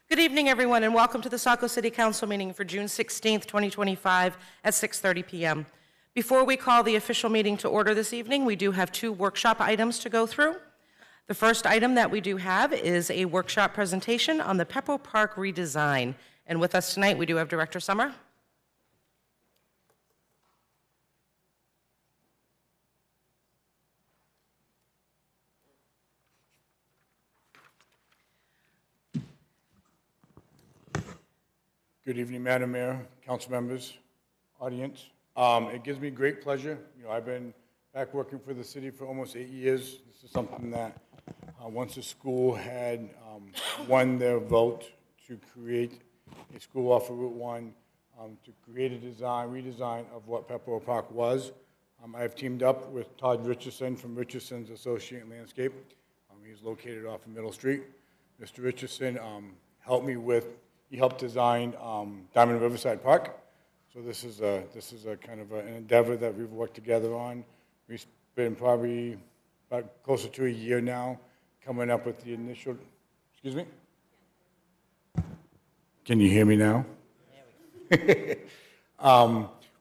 Good evening, everyone, and welcome to the Saco City Council meeting for June 16th, 2025 at 6:30 p.m. Before we call the official meeting to order this evening, we do have two workshop items to go through. The first item that we do have is a workshop presentation on the Peppo Park redesign. And with us tonight, we do have Director Summer. Good evening, Madam Mayor, council members, audience. It gives me great pleasure. I've been back working for the city for almost 8 years. This is something that once the school had won their vote to create a school off of Route 1, to create a redesign of what Peppo Park was. I have teamed up with Todd Richardson from Richardson's Associate Landscape. He's located off of Middle Street. Mr. Richardson he helped design Diamond Riverside Park. So this is a kind of an endeavor that we've worked together on. We've been probably about closer to a year now coming up with the initial, excuse me? Can you hear me now? We've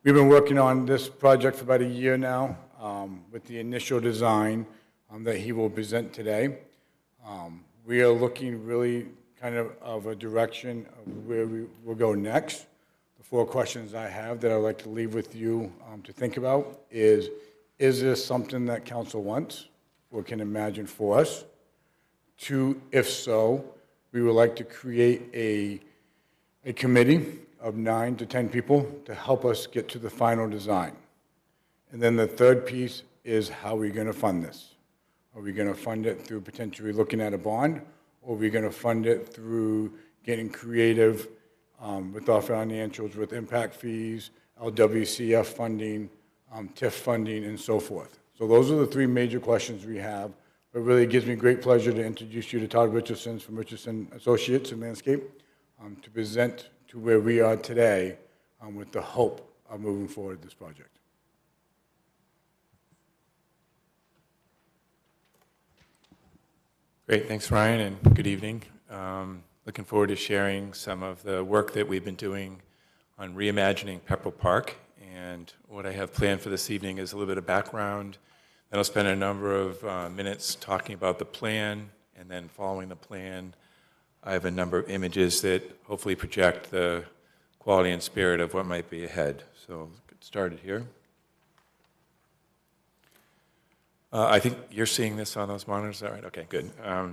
been working on this project for about a year now with the initial design that he will present today. We are looking really kind of a direction of where we will go next. The 4 questions I have that I'd like to leave with you to think about is this something that council wants or can imagine for us? 2, if so, we would like to create a committee of 9 to 10 people to help us get to the final design. And then the third piece is how we're going to fund this. Are we going to fund it through potentially looking at a bond? Or are we going to fund it through getting creative with our financials, with impact fees, LWCF funding, TIF funding, and so forth? So those are the 3 major questions we have. But really, it gives me great pleasure to introduce you to Todd Richardson from Richardson Associates in Landscape to present to where we are today with the hope of moving forward this project. Great, thanks Ryan, and good evening. Looking forward to sharing some of the work that we've been doing on reimagining Peppo Park. And what I have planned for this evening is a little bit of background. Then I'll spend a number of minutes talking about the plan, and then following the plan, I have a number of images that hopefully project the quality and spirit of what might be ahead. So let's get started here. I think you're seeing this on those monitors, is that right? Okay, good. I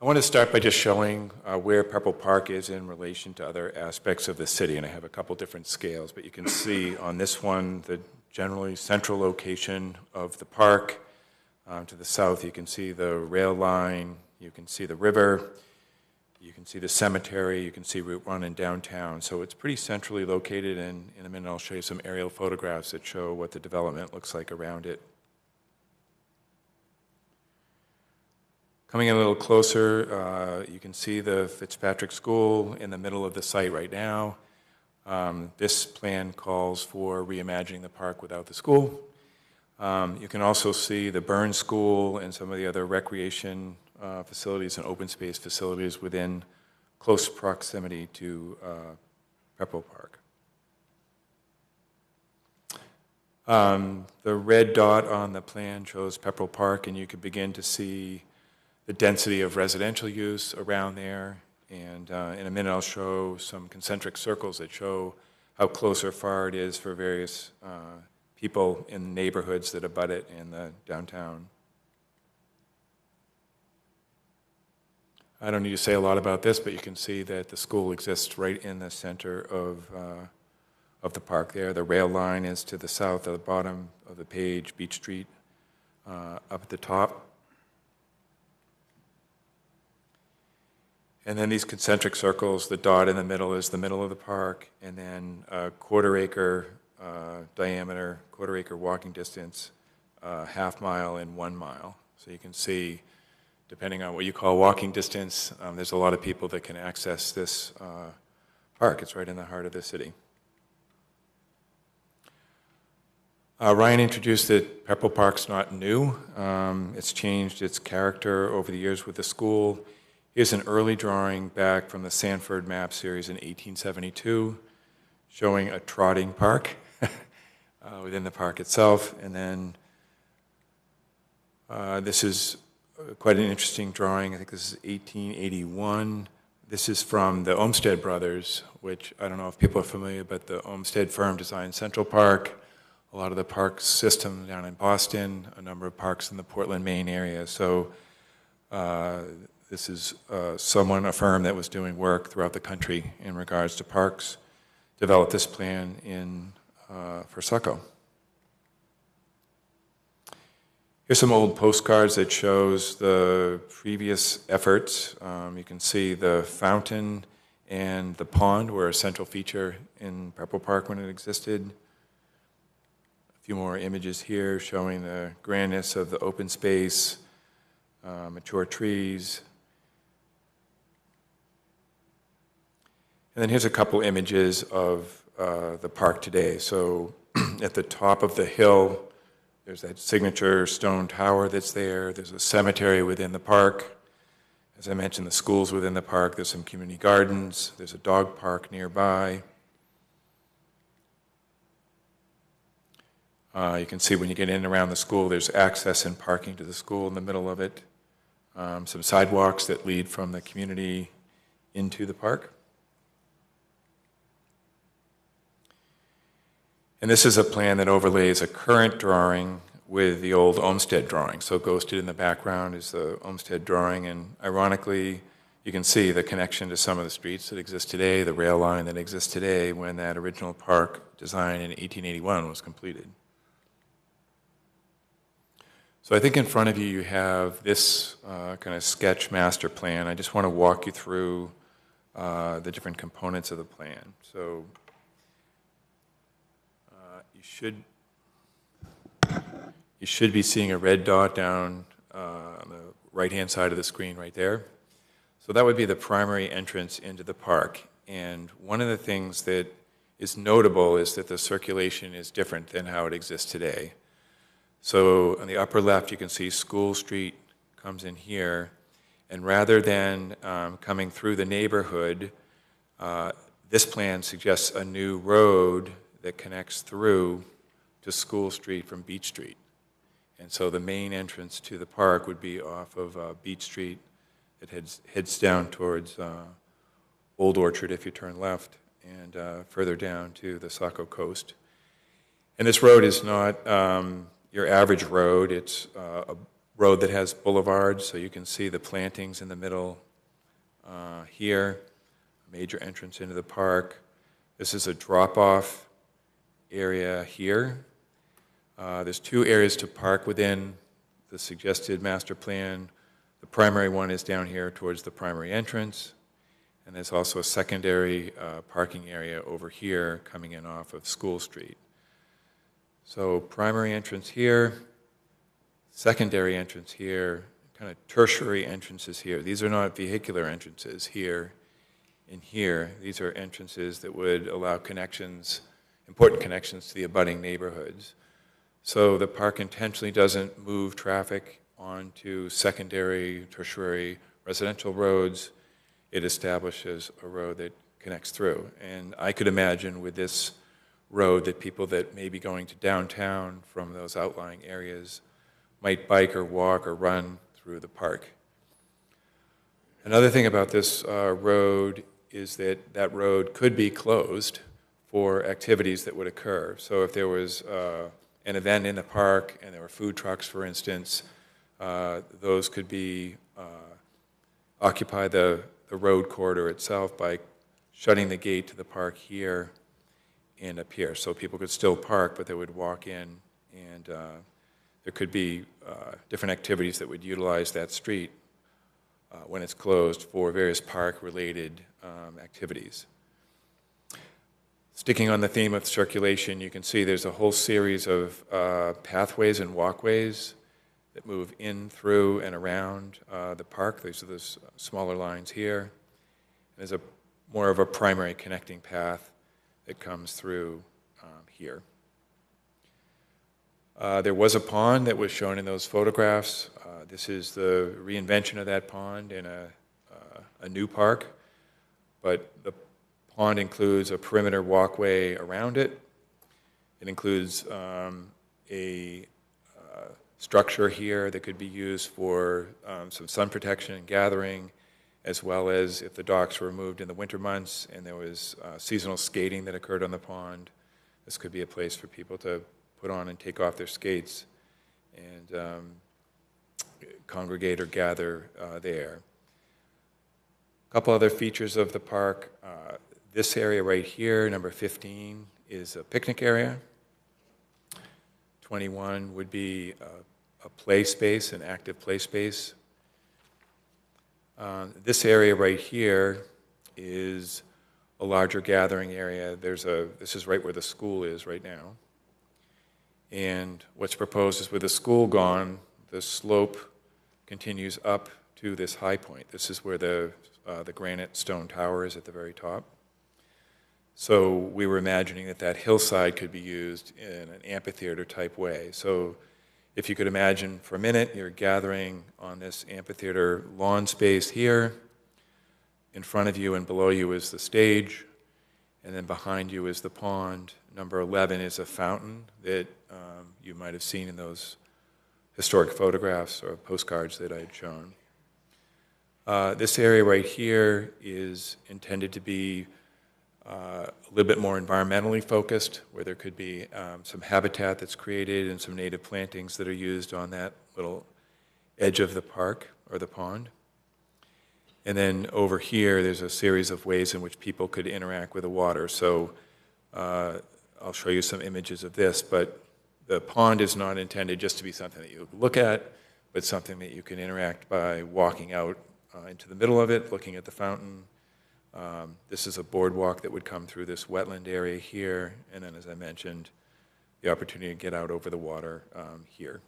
want to start by just showing where Peppo Park is in relation to other aspects of the city, and I have a couple different scales, but you can see on this one the generally central location of the park. To the south, you can see the rail line, you can see the river, you can see the cemetery, you can see Route 1 in downtown. So it's pretty centrally located, and in a minute I'll show you some aerial photographs that show what the development looks like around it. Coming in a little closer, you can see the Fitzpatrick School in the middle of the site right now. This plan calls for reimagining the park without the school. You can also see the Burns School and some of the other recreation facilities and open space facilities within close proximity to Peppo Park. The red dot on the plan shows Peppo Park, and you can begin to see the density of residential use around there. And in a minute I'll show some concentric circles that show how close or far it is for various people in neighborhoods that abut it in the downtown. I don't need to say a lot about this, but you can see that the school exists right in the center of the park there. The rail line is to the south at the bottom of the page, Beach Street up at the top. And then these concentric circles, the dot in the middle is the middle of the park, and then a quarter-acre diameter, quarter-acre walking distance, half mile and 1 mile. So you can see, depending on what you call walking distance, there's a lot of people that can access this park. It's right in the heart of the city. Ryan introduced that Peppo Park's not new. It's changed its character over the years with the school. Here's an early drawing back from the Sanford map series in 1872, showing a trotting park within the park itself. And then this is quite an interesting drawing. I think this is 1881. This is from the Olmsted brothers, which I don't know if people are familiar, but the Olmsted firm designed Central Park, a lot of the park system down in Boston, a number of parks in the Portland, Maine area. So this is a firm that was doing work throughout the country in regards to parks, developed this plan for Saco. Here's some old postcards that shows the previous efforts. You can see the fountain and the pond were a central feature in Purple Park when it existed. A few more images here showing the grandness of the open space, mature trees. And then here's a couple images of the park today. So at the top of the hill, there's that signature stone tower that's there. There's a cemetery within the park. As I mentioned, the school's within the park. There's some community gardens. There's a dog park nearby. You can see when you get in and around the school, there's access and parking to the school in the middle of it. Some sidewalks that lead from the community into the park. And this is a plan that overlays a current drawing with the old Olmsted drawing. So ghosted in the background is the Olmsted drawing, and ironically, you can see the connection to some of the streets that exist today, the rail line that exists today when that original park design in 1881 was completed. So I think in front of you, you have this kind of sketch master plan. I just want to walk you through the different components of the plan. So you should be seeing a red dot down on the right-hand side of the screen right there. So that would be the primary entrance into the park. And one of the things that is notable is that the circulation is different than how it exists today. So on the upper left, you can see School Street comes in here. And rather than coming through the neighborhood, this plan suggests a new road that connects through to School Street from Beach Street. And so the main entrance to the park would be off of Beach Street. It heads down towards Old Orchard if you turn left, and further down to the Saco coast. And this road is not your average road. It's a road that has boulevards, so you can see the plantings in the middle here, a major entrance into the park. This is a drop-off area here. There's two areas to park within the suggested master plan. The primary one is down here towards the primary entrance, and there's also a secondary parking area over here coming in off of School Street. So primary entrance here, secondary entrance here, kind of tertiary entrances here. These are not vehicular entrances here and here. These are entrances that would allow connections, important connections to the abutting neighborhoods. So the park intentionally doesn't move traffic onto secondary, tertiary residential roads. It establishes a road that connects through. And I could imagine with this road that people that may be going to downtown from those outlying areas might bike or walk or run through the park. Another thing about this road is that that road could be closed for activities that would occur. So if there was an event in the park and there were food trucks, for instance, those could be occupy the road corridor itself by shutting the gate to the park here and up here. So people could still park, but they would walk in, and there could be different activities that would utilize that street when it's closed for various park-related activities. Sticking on the theme of circulation, you can see there's a whole series of pathways and walkways that move in, through, and around the park. These are those smaller lines here. There's more of a primary connecting path that comes through here. There was a pond that was shown in those photographs. This is the reinvention of that pond in a a new park, but the pond includes a perimeter walkway around it. It includes a structure here that could be used for some sun protection and gathering, as well as if the docks were removed in the winter months and there was seasonal skating that occurred on the pond, this could be a place for people to put on and take off their skates and congregate or gather there. A couple other features of the park. This area right here, number 15, is a picnic area. 21 would be a play space, an active play space. This area right here is a larger gathering area. This is right where the school is right now. And what's proposed is with the school gone, the slope continues up to this high point. This is where the granite stone tower is at the very top. So we were imagining that that hillside could be used in an amphitheater type way. So if you could imagine for a minute, you're gathering on this amphitheater lawn space here. In front of you and below you is the stage, and then behind you is the pond. Number 11 is a fountain that you might have seen in those historic photographs or postcards that I had shown. This area right here is intended to be a little bit more environmentally focused, where there could be some habitat that's created and some native plantings that are used on that little edge of the park or the pond. And then over here, there's a series of ways in which people could interact with the water. So I'll show you some images of this, but the pond is not intended just to be something that you look at, but something that you can interact by walking out into the middle of it, looking at the fountain. This is a boardwalk that would come through this wetland area here, and then, as I mentioned, the opportunity to get out over the water here.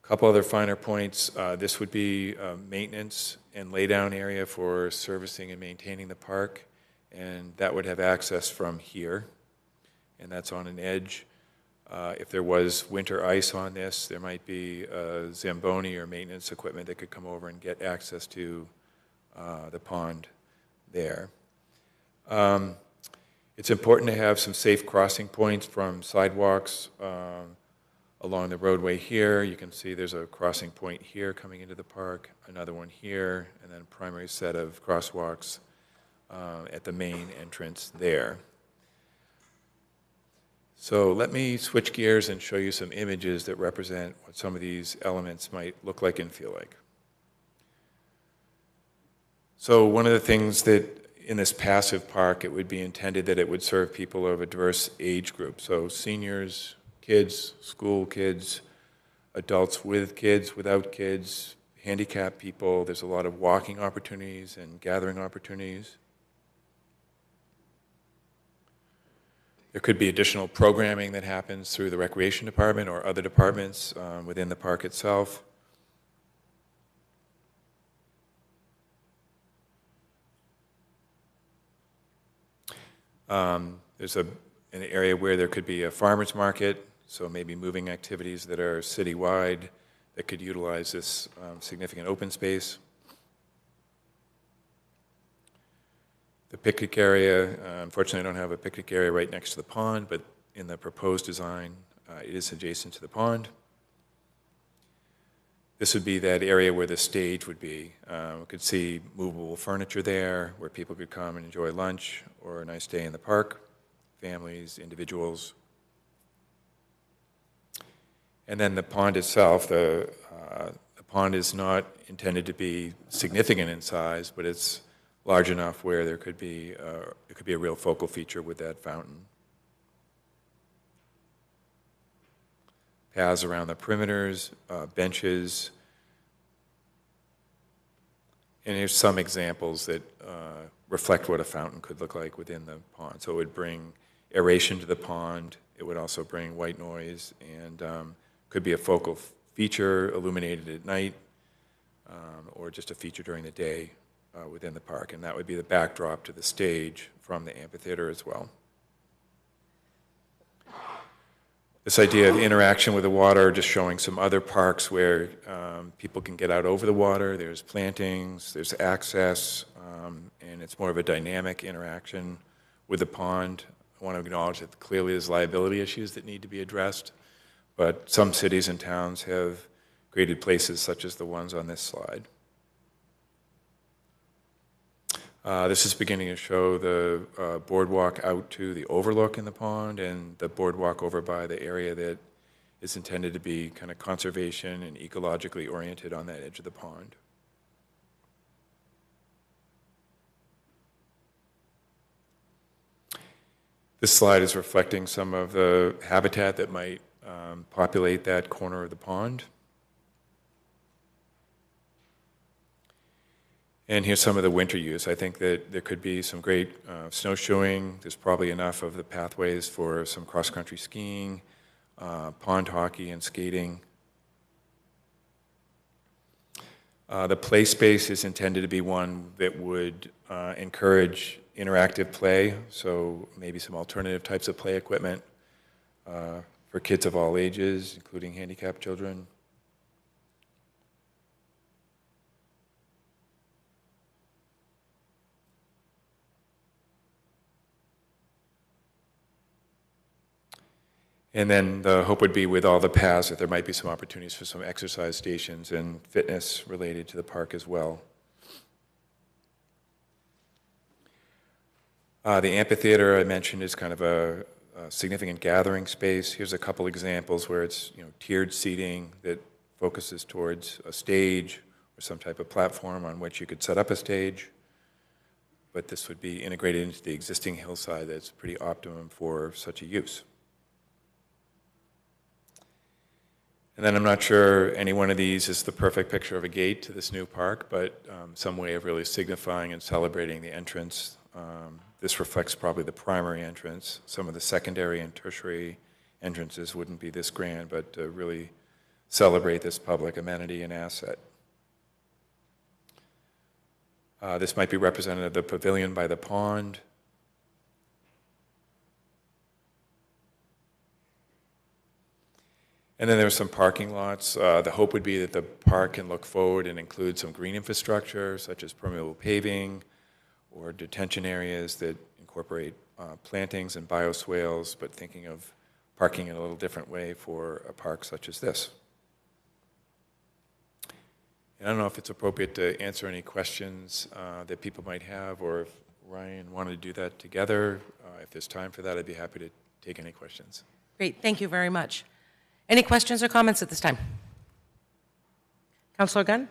A couple other finer points. This would be a maintenance and laydown area for servicing and maintaining the park, and that would have access from here, and that's on an edge. If there was winter ice on this, there might be a Zamboni or maintenance equipment that could come over and get access to the pond there. It's important to have some safe crossing points from sidewalks along the roadway here. You can see there's a crossing point here coming into the park, another one here, and then a primary set of crosswalks at the main entrance there. So let me switch gears and show you some images that represent what some of these elements might look like and feel like. So one of the things that in this passive park, it would be intended that it would serve people of a diverse age group. So seniors, kids, school kids, adults with kids, without kids, handicapped people. There's a lot of walking opportunities and gathering opportunities. There could be additional programming that happens through the recreation department or other departments within the park itself. There's an area where there could be a farmer's market, so maybe moving activities that are citywide that could utilize this significant open space. The picnic area, unfortunately I don't have a picnic area right next to the pond, but in the proposed design, it is adjacent to the pond. This would be that area where the stage would be. We could see movable furniture there where people could come and enjoy lunch or a nice day in the park, families, individuals. And then the pond itself, the pond is not intended to be significant in size, but it's large enough where there could be it could be a real focal feature with that fountain. Paths around the perimeters, benches, and here's some examples that reflect what a fountain could look like within the pond. So it would bring aeration to the pond. It would also bring white noise and could be a focal feature illuminated at night or just a feature during the day within the park. And that would be the backdrop to the stage from the amphitheater as well. This idea of interaction with the water, just showing some other parks where people can get out over the water. There's plantings, there's access, and it's more of a dynamic interaction with the pond. I want to acknowledge that clearly there's liability issues that need to be addressed, but some cities and towns have created places such as the ones on this slide. This is beginning to show the boardwalk out to the overlook in the pond and the boardwalk over by the area that is intended to be kind of conservation and ecologically oriented on that edge of the pond. This slide is reflecting some of the habitat that might populate that corner of the pond. And here's some of the winter use. I think that there could be some great snowshoeing. There's probably enough of the pathways for some cross-country skiing, pond hockey, and skating. The play space is intended to be one that would encourage interactive play, so maybe some alternative types of play equipment for kids of all ages, including handicapped children. And then the hope would be with all the paths that there might be some opportunities for some exercise stations and fitness related to the park as well. The amphitheater I mentioned is kind of a significant gathering space. Here's a couple examples where it's tiered seating that focuses towards a stage or some type of platform on which you could set up a stage. But this would be integrated into the existing hillside that's pretty optimum for such a use. And then I'm not sure any one of these is the perfect picture of a gate to this new park, but some way of really signifying and celebrating the entrance. This reflects probably the primary entrance. Some of the secondary and tertiary entrances wouldn't be this grand, but really celebrate this public amenity and asset. This might be representative of the pavilion by the pond. And then there's some parking lots. The hope would be that the park can look forward and include some green infrastructure, such as permeable paving or detention areas that incorporate plantings and bioswales, but thinking of parking in a little different way for a park such as this. And I don't know if it's appropriate to answer any questions that people might have, or if Ryan wanted to do that together. If there's time for that, I'd be happy to take any questions. Great, thank you very much. Any questions or comments at this time? Councilor Gunn?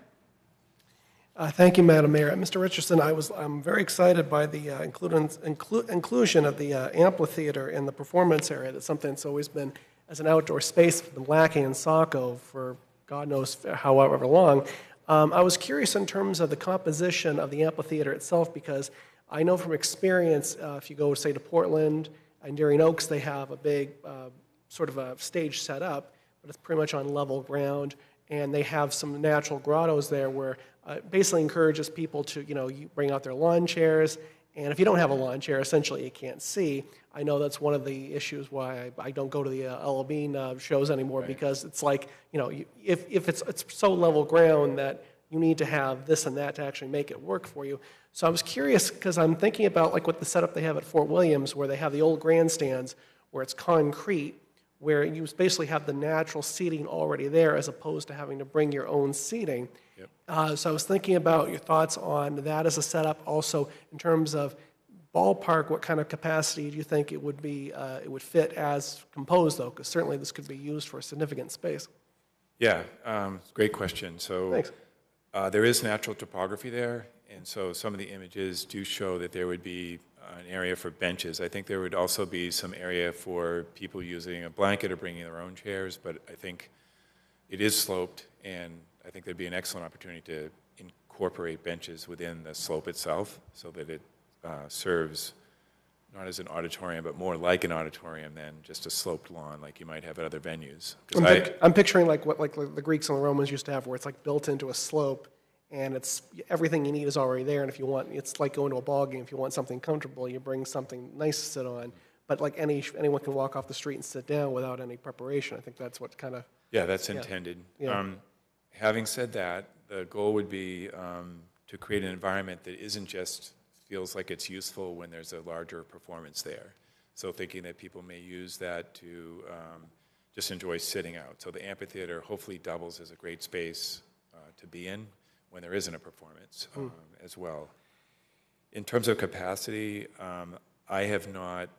Thank you, Madam Mayor. Mr. Richardson, I'm very excited by the inclusion of the amphitheater in the performance area. That's something that's always been, as an outdoor space, been lacking in Saco for God knows however long. I was curious in terms of the composition of the amphitheater itself, because I know from experience, if you go, say, to Portland and Darien Oaks, they have a big sort of a stage set up, but it's pretty much on level ground, and they have some natural grottos there where it basically encourages people to, you bring out their lawn chairs, and if you don't have a lawn chair, essentially you can't see. I know that's one of the issues why I don't go to the Ella Bean shows anymore, right, because it's like, if it's so level ground that you need to have this and that to actually make it work for you. So I was curious, because I'm thinking about like what the setup they have at Fort Williams, where they have the old grandstands where it's concrete, where you basically have the natural seating already there as opposed to having to bring your own seating. Yep. So I was thinking about your thoughts on that as a setup. Also, in terms of ballpark, what kind of capacity do you think it would be? It would fit as composed, though, because certainly this could be used for a significant space. Yeah, great question. So thanks. There is natural topography there, and so some of the images do show that there would be an area for benches. I think there would also be some area for people using a blanket or bringing their own chairs, but I think it is sloped, and I think there'd be an excellent opportunity to incorporate benches within the slope itself so that it serves not as an auditorium, but more like an auditorium than just a sloped lawn like you might have at other venues. I'm picturing like what the Greeks and the Romans used to have, where it's like built into a slope, and it's everything you need is already there. And if you want, it's like going to a ball game. If you want something comfortable, you bring something nice to sit on. but like anyone can walk off the street and sit down without any preparation. I think that's what kind of, Yeah, that's intended. Yeah. Having said that, the goal would be to create an environment that isn't just feels like it's useful when there's a larger performance there. So thinking that people may use that to just enjoy sitting out. So the amphitheater hopefully doubles as a great space to be in when there isn't a performance as well. In terms of capacity, I have not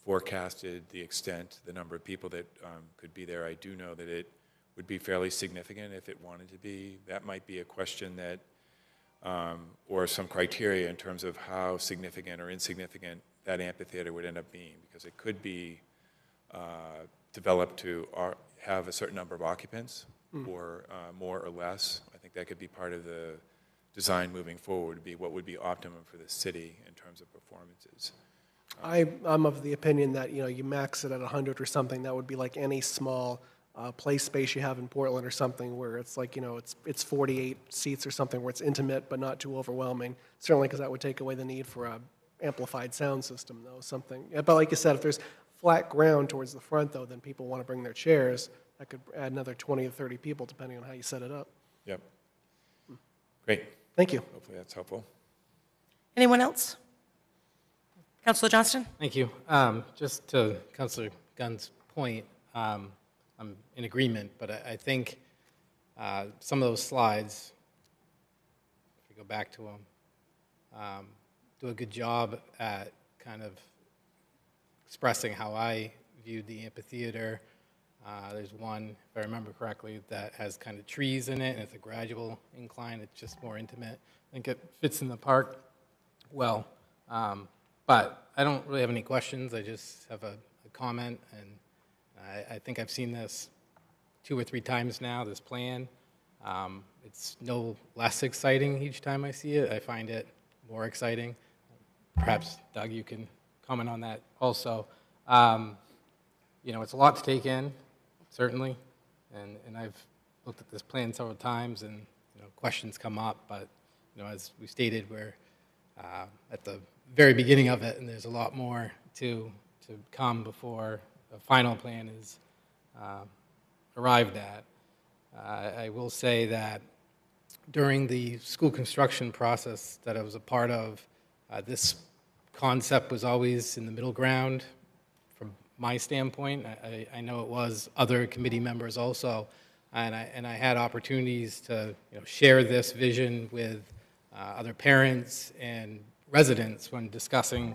forecasted the extent, the number of people that could be there. I do know that it would be fairly significant if it wanted to be. That might be a question that, or some criteria in terms of how significant or insignificant that amphitheater would end up being, because it could be developed to have a certain number of occupants or more or less. I think that could be part of the design moving forward, would be what would be optimum for the city in terms of performances. I'm of the opinion that, you max it at 100 or something. That would be like any small play space you have in Portland or something where it's like, it's 48 seats or something where it's intimate but not too overwhelming. Certainly because that would take away the need for a amplified sound system, though, something. But like you said, if there's flat ground towards the front, though, then people want to bring their chairs. That could add another 20 to 30 people, depending on how you set it up. Yep. Great. Thank you. Hopefully that's helpful. Anyone else? Councilor Johnston? Thank you. Just to Councilor Gunn's point, I'm in agreement, but I think some of those slides, if we go back to them, do a good job at kind of expressing how I viewed the amphitheater. There's one, if I remember correctly, that has kind of trees in it, and it's a gradual incline. It's just more intimate. I think it fits in the park well. But I don't really have any questions. I just have a comment, and I think I've seen this 2 or 3 times now, this plan. It's no less exciting each time I see it. I find it more exciting. Perhaps, Doug, you can comment on that also. It's a lot to take in, certainly, and I've looked at this plan several times, and questions come up, but as we stated, we're at the very beginning of it, and there's a lot more to come before a final plan is arrived at. I will say that during the school construction process that I was a part of, this concept was always in the middle ground from my standpoint. I know it was other committee members also, and I had opportunities to share this vision with other parents and residents when discussing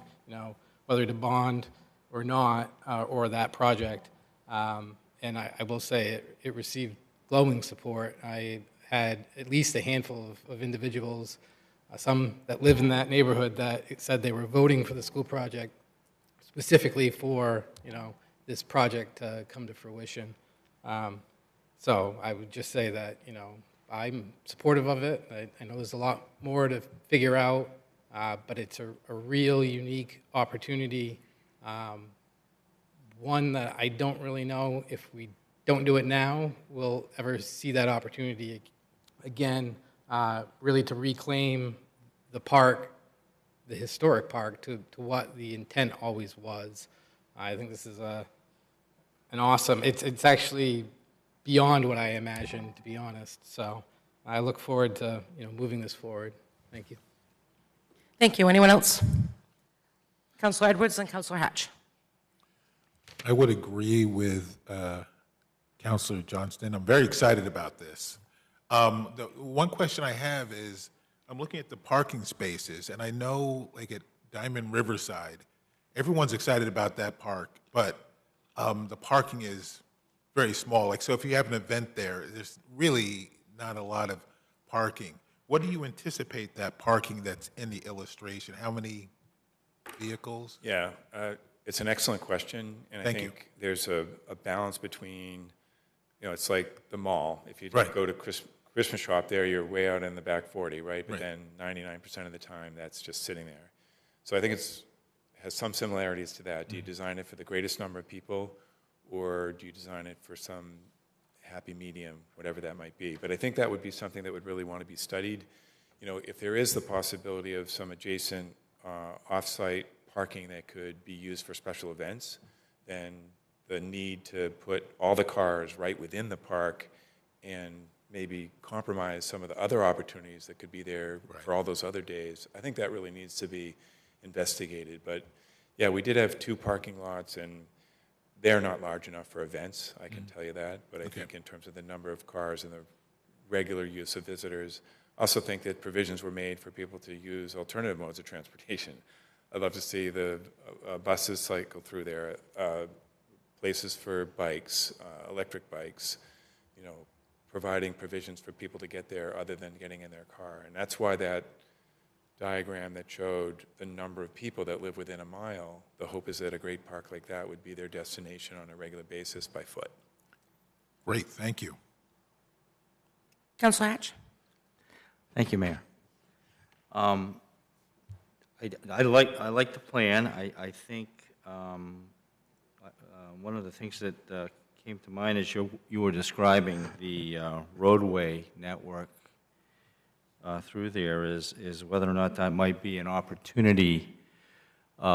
whether to bond or not, or that project. And I will say it received glowing support. I had at least a handful of individuals, some that live in that neighborhood, that said they were voting for the school project specifically for this project to come to fruition. So I would just say that I'm supportive of it. I know there's a lot more to figure out, but it's a real unique opportunity. One that I don't really know if we don't do it now, we'll ever see that opportunity again, really to reclaim the park, the historic park, to what the intent always was. I think this is an awesome, it's actually beyond what I imagined, to be honest. So I look forward to moving this forward. Thank you. Thank you. Anyone else? Councilor Edwards and Councilor Hatch. I would agree with Councilor Johnston. I'm very excited about this. The one question I have is, I'm looking at the parking spaces, and I know, like at Diamond Riverside, everyone's excited about that park, but the parking is very small. Like, so if you have an event there, there's really not a lot of parking. What do you anticipate that parking that's in the illustration? How many vehicles? Yeah, it's an excellent question, and I think there's a balance between, it's like the mall. If you go to Christmas shop there, you're way out in the back 40, right? But then 99% of the time, that's just sitting there. So I think has some similarities to that. Do you design it for the greatest number of people, or do you design it for some happy medium, whatever that might be? But I think that would be something that would really want to be studied. If there is the possibility of some adjacent off-site parking that could be used for special events than the need to put all the cars right within the park and maybe compromise some of the other opportunities that could be there for all those other days. I think that really needs to be investigated. But yeah, we did have 2 parking lots, and they're not large enough for events, I can tell you that. But I think in terms of the number of cars and the regular use of visitors, I also think that provisions were made for people to use alternative modes of transportation. I'd love to see the buses cycle through there, places for bikes, electric bikes, you know, providing provisions for people to get there other than getting in their car. And that's why that diagram that showed the number of people that live within a mile, the hope is that a great park like that would be their destination on a regular basis by foot. Great, thank you. Councilor Hatch? Thank you, Mayor. I like the plan. I think one of the things that came to mind as you were describing the roadway network through there is whether or not that might be an opportunity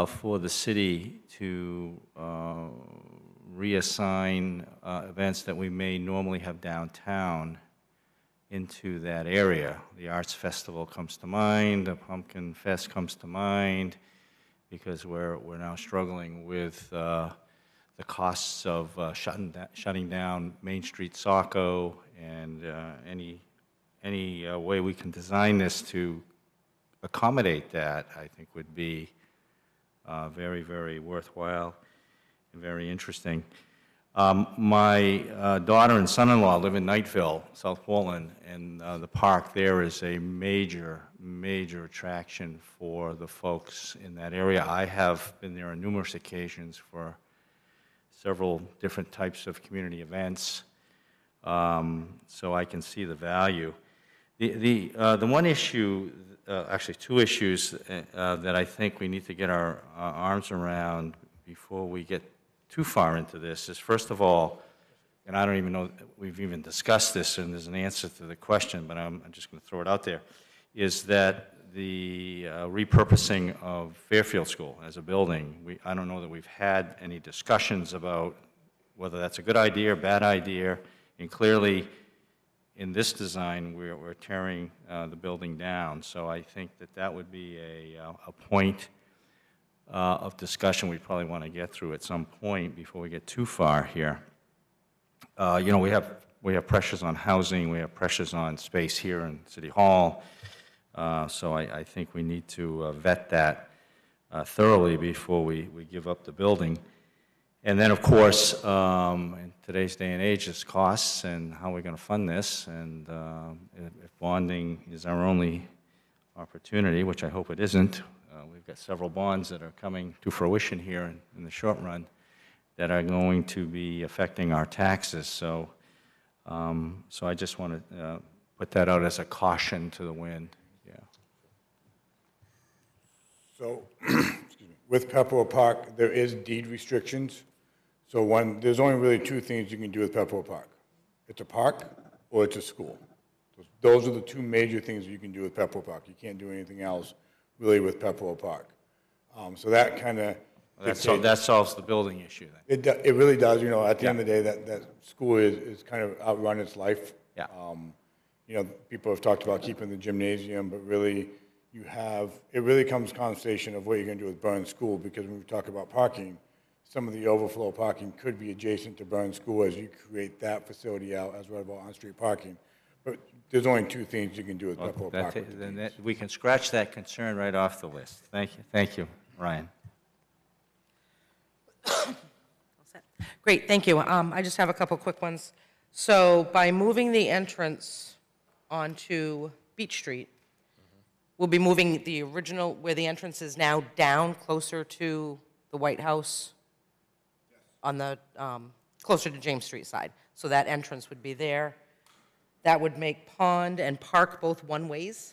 for the city to reassign events that we may normally have downtown into that area. The Arts Festival comes to mind, the Pumpkin Fest comes to mind, because we're now struggling with the costs of shutting down Main Street Saco, and any way we can design this to accommodate that, I think would be very, very worthwhile and very interesting. My daughter and son-in-law live in Knightville, South Portland, and the park there is a major, major attraction for the folks in that area. I have been there on numerous occasions for several different types of community events, so I can see the value. The one issue, actually 2 issues that I think we need to get our arms around before we get too far into this is, first of all, and I don't even know that we've even discussed this and there's an answer to the question, but I'm just going to throw it out there, is that the repurposing of Fairfield School as a building, I don't know that we've had any discussions about whether that's a good idea or bad idea, and clearly in this design we're tearing the building down, so I think that would be a point of discussion we probably want to get through at some point before we get too far here. You know, we have pressures on housing, we have pressures on space here in City Hall, so I think we need to vet that thoroughly before we give up the building. And then, of course, in today's day and age, it's costs and how we're going to fund this, and if bonding is our only opportunity, which I hope it isn't. We've got several bonds that are coming to fruition here in the short run that are going to be affecting our taxes. So, so I just want to put that out as a caution to the wind. Yeah. So, with Pepperell Park, there is deed restrictions. So there's only really 2 things you can do with Pepperell Park. It's a park or it's a school. Those are the 2 major things you can do with Pepperell Park. You can't do anything else really with Pepperell Park. So that kind of... That solves the building issue then. It really does. You know, at the end of the day, that school is kind of outrun its life. Yeah. You know, people have talked about keeping the gymnasium, but really it really comes conversation of what you're going to do with Burns School, because when we talk about parking, some of the overflow parking could be adjacent to Burns School as you create that facility out as well as on-street parking. But there's only 2 things you can do with Pepperell Park. Then we can scratch that concern right off the list. Thank you, Ryan. Great, thank you. I just have a couple quick ones. So by moving the entrance onto Beach Street, we'll be moving the original, where the entrance is now, down closer to the White House on the, closer to James Street side. So that entrance would be there. That would make Pond and Park both one-ways.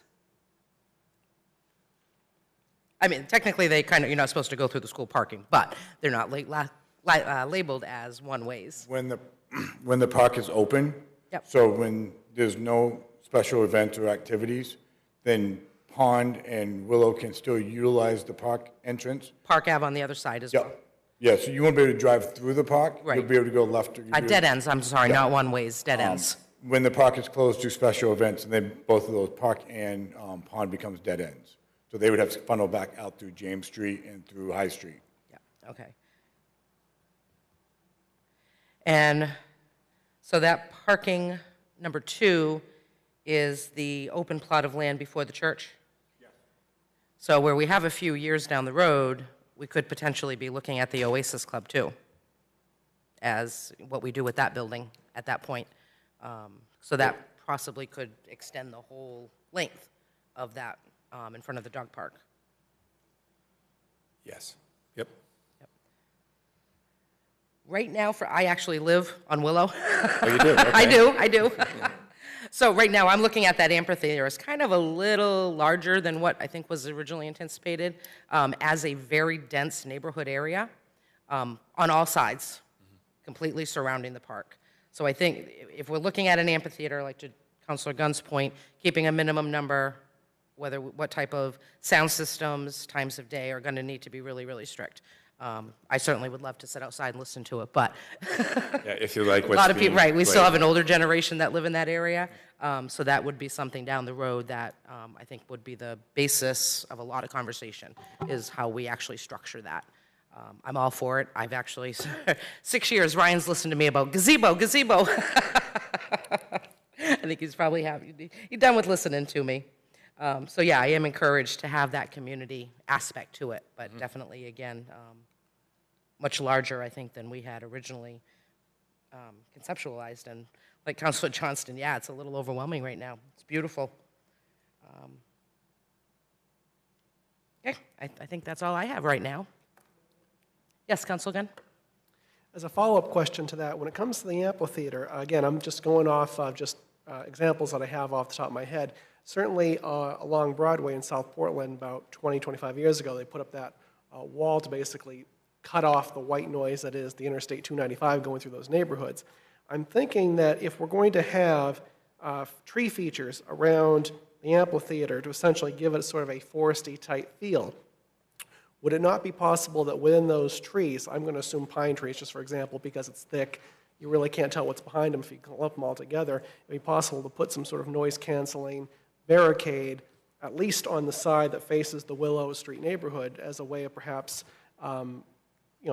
I mean, technically, you're not supposed to go through the school parking, but they're not labeled as one-ways. When the park is open, Yep. so when there's no special events or activities, then Pond and Willow can still utilize the park entrance. Park Ave on the other side as Yeah, well. yeah, so you won't be able to drive through the park. Right. You'll be able to go left. Or you'll be Dead able- ends, I'm sorry, not one-ways, dead ends. When the park is closed to special events, and then both of those, park and pond becomes dead ends. So they would have to funnel back out through James Street and through High Street. Yeah, okay. And so that parking number 2 is the open plot of land before the church? Yes. So where we have a few years down the road, we could potentially be looking at the Oasis Club too, as what we do with that building at that point. So that possibly could extend the whole length of that in front of the dog park. Yes. Yep. Right now, I actually live on Willow. Oh, you do? Okay. I do. So right now, I'm looking at that amphitheater. It's kind of a little larger than what I think was originally anticipated, as a very dense neighborhood area on all sides, completely surrounding the park. So I think if we're looking at an amphitheater, like to Councilor Gunn's point, keeping a minimum number, what type of sound systems, times of day are going to need to be really, really strict. I certainly would love to sit outside and listen to it, but Yeah, if you like a what's lot of people, being right, we still played. have an older generation that live in that area, so that would be something down the road that I think would be the basis of a lot of conversation, is how we actually structure that. I'm all for it. I've actually, 6 years, Ryan's listened to me about gazebo. I think he's probably happy. He's done with listening to me. So yeah, I am encouraged to have that community aspect to it, but definitely, again, much larger, I think, than we had originally conceptualized. And like Councilor Johnston, yeah, it's a little overwhelming right now. It's beautiful. Okay, I think that's all I have right now. Yes, Councilor Gunn? As a follow-up question to that, when it comes to the amphitheater, again, I'm just going off of just examples that I have off the top of my head. Certainly along Broadway in South Portland about 20, 25 years ago, they put up that wall to basically cut off the white noise that is the Interstate 295 going through those neighborhoods. I'm thinking that if we're going to have tree features around the amphitheater to essentially give it sort of a foresty type feel, would it not be possible that within those trees, I'm going to assume pine trees just for example because it's thick, you really can't tell what's behind them if you clump them all together, it would be possible to put some sort of noise canceling barricade at least on the side that faces the Willow Street neighborhood as a way of perhaps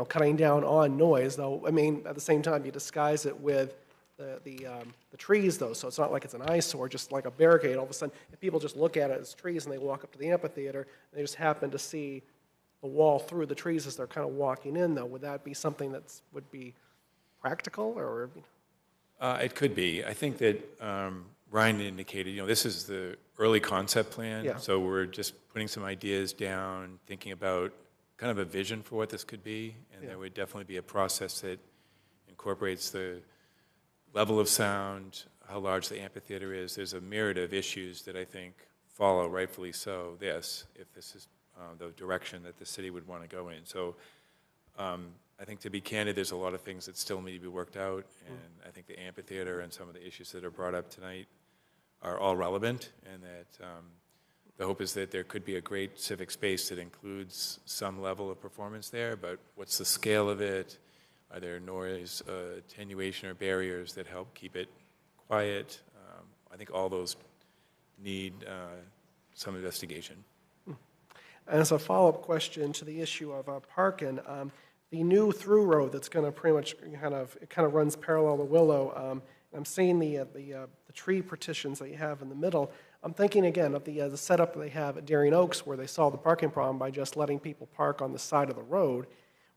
cutting down on noise, though, I mean, at the same time, you disguise it with the trees, though, so it's not like it's an eyesore, just like a barricade. All of a sudden, if people just look at it as trees and they walk up to the amphitheater, and they just happen to see the wall through the trees as they're kind of walking in, though, would that be something that would be practical, or? It could be. I think that Ryan indicated, this is the early concept plan. Yeah. So we're just putting some ideas down, thinking about kind of a vision for what this could be. And there would definitely be a process that incorporates the level of sound, how large the amphitheater is. There's a myriad of issues that I think follow, rightfully so, if this is the direction that the city would want to go in. So I think, to be candid, there's a lot of things that still need to be worked out, and I think the amphitheater and some of the issues that are brought up tonight are all relevant, and that the hope is that there could be a great civic space that includes some level of performance there, but what's the scale of it? Are there noise attenuation or barriers that help keep it quiet? I think all those need some investigation. And as a follow-up question to the issue of parking, the new through road that's going to pretty much kind of runs parallel to Willow. I'm seeing the tree partitions that you have in the middle. I'm thinking again of the setup that they have at Darien Oaks, where they solved the parking problem by just letting people park on the side of the road.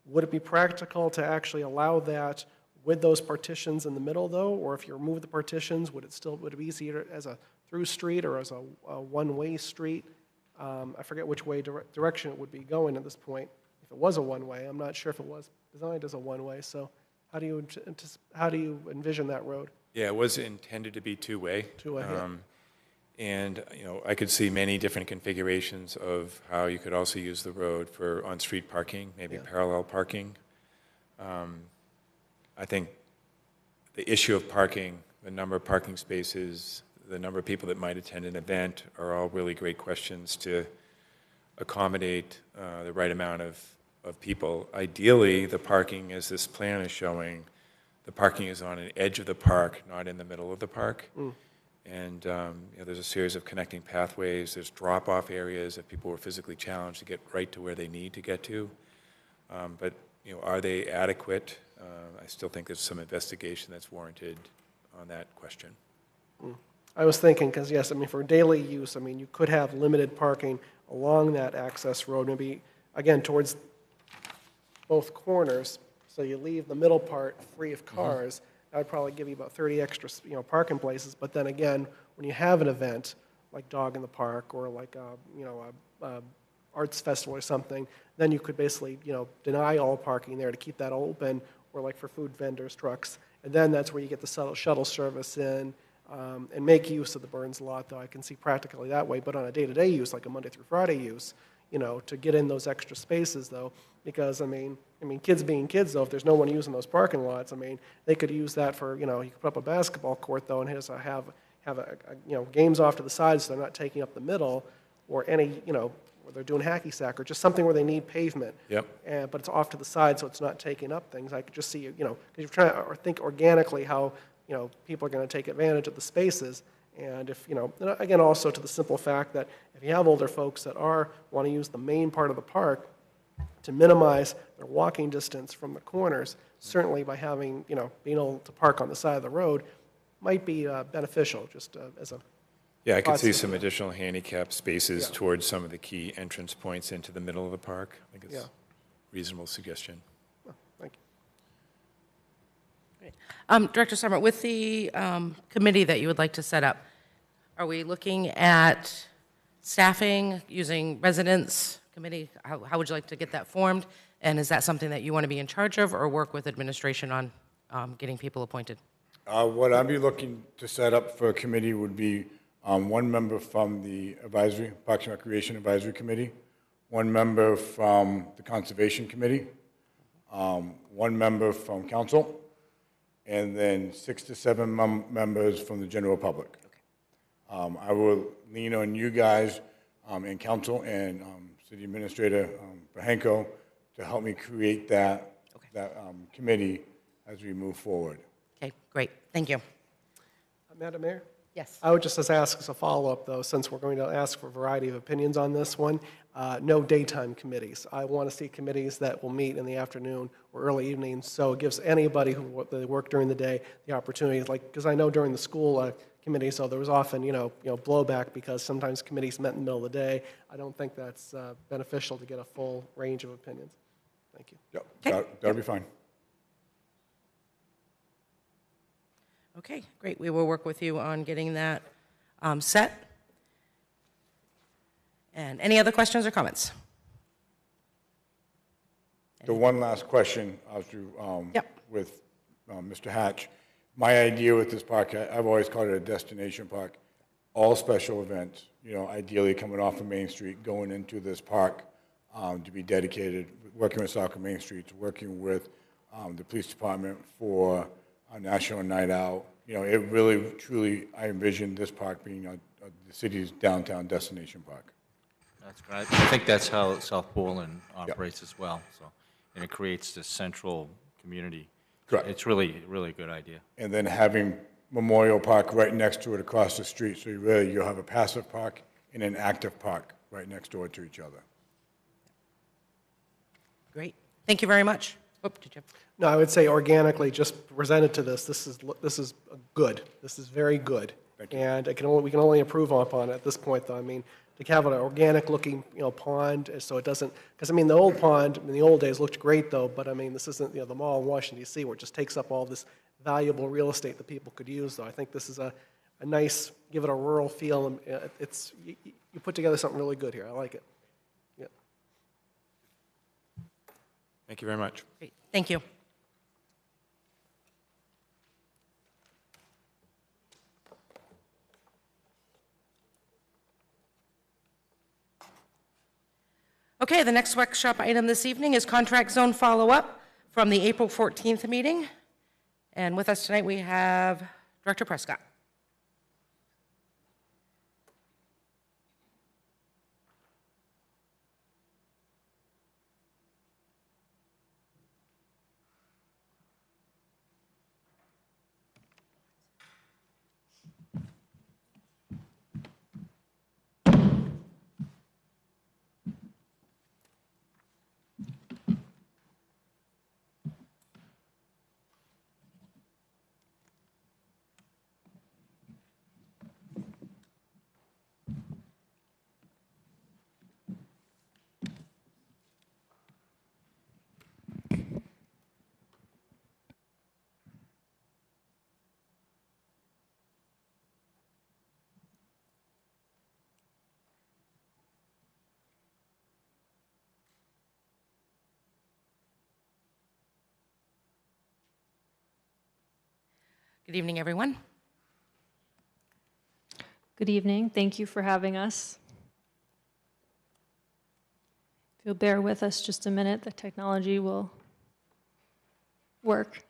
Would it be practical to actually allow that with those partitions in the middle, though? Or if you remove the partitions, would it be easier as a through street or as a one-way street? I forget which way direction it would be going at this point. If it was a one-way, I'm not sure if it was designed as a one-way. So how do you envision that road? Yeah, it was intended to be two-way. Two-way, yeah. And I could see many different configurations of how you could also use the road for on-street parking, maybe parallel parking. I think the issue of parking, the number of parking spaces, the number of people that might attend an event are all really great questions to accommodate the right amount of people. Ideally, the parking, as this plan is showing, the parking is on an edge of the park, not in the middle of the park. And there's a series of connecting pathways. There's drop-off areas if people were physically challenged to get right to where they need to get to. But are they adequate? I still think there's some investigation that's warranted on that question. I was thinking, because yes, I mean, for daily use, I mean, you could have limited parking along that access road, maybe, again, towards both corners, so you leave the middle part free of cars. That would probably give you about 30 extra, parking places. But then again, when you have an event like Dog in the Park or like a arts festival or something, then you could basically, deny all parking there to keep that open, or like for food vendors, trucks. And then that's where you get the shuttle service in, and make use of the Burns lot, though I can see practically that way. But on a day-to-day use, like a Monday through Friday use, to get in those extra spaces, though, because, I mean, kids being kids, though, if there's no one using those parking lots, I mean, they could use that for, you could put up a basketball court, though, and have games off to the sides so they're not taking up the middle, or any, where they're doing hacky sack, or just something where they need pavement. Yep. But it's off to the side, so it's not taking up things. I could just see, because you're trying to think organically how, people are going to take advantage of the spaces. And if, and again, also to the simple fact that if you have older folks that want to use the main part of the park, to minimize their walking distance from the corners, certainly by having, being able to park on the side of the road might be beneficial, just as a... Yeah, I could see some additional handicap spaces towards some of the key entrance points into the middle of the park. I think it's a reasonable suggestion. Oh, thank you. Director Summer, with the committee that you would like to set up, are we looking at staffing, using residents committee? How would you like to get that formed? And is that something that you want to be in charge of, or work with administration on getting people appointed? What I'd be looking to set up for a committee would be one member from the Parks and Recreation Advisory Committee, one member from the Conservation Committee, one member from Council, and then 6 to 7 members from the general public. I will lean on you guys and Council and City Administrator Bahenko to help me create that committee as we move forward. Okay, great. Thank you. Madam Mayor? Yes. I would just ask as a follow-up, though, since we're going to ask for a variety of opinions on this one, no daytime committees. I want to see committees that will meet in the afternoon or early evening, so it gives anybody who work during the day the opportunity, because I know during the school committee, so there was often, blowback because sometimes committees met in the middle of the day. I don't think that's beneficial to get a full range of opinions. Thank you. Yep, Okay. that'll be fine. Okay, great. We will work with you on getting that set. And any other questions or comments? The one last question with Mr. Hatch. My idea with this park, I've always called it a destination park. All special events, ideally coming off of Main Street, going into this park to be dedicated, working with Saco Main Street, working with the police department for a national night out. It really, truly, I envision this park being the city's downtown destination park. That's great. I think that's how South Portland operates as well. So, and it creates this central community. Correct. It's really, really a good idea. And then having Memorial Park right next to it across the street, so you'll have a passive park and an active park right next door to each other. Great. Thank you very much. Oh, did you? No, I would say organically, just presented to this is good. This is very good. Thank you. And we can only improve upon it at this point, though. I mean, to have an organic-looking, pond, so it doesn't, because, the old pond in the old days looked great, though, but, this isn't, the mall in Washington, D.C., where it just takes up all this valuable real estate that people could use, though. I think this is a nice, give it a rural feel, and you put together something really good here. I like it. Yeah. Thank you very much. Great. Thank you. Okay, the next workshop item this evening is contract zone follow-up from the April 14th meeting. And with us tonight, we have Director Prescott. Good evening, everyone. Good evening. Thank you for having us. If you'll bear with us just a minute, the technology will work.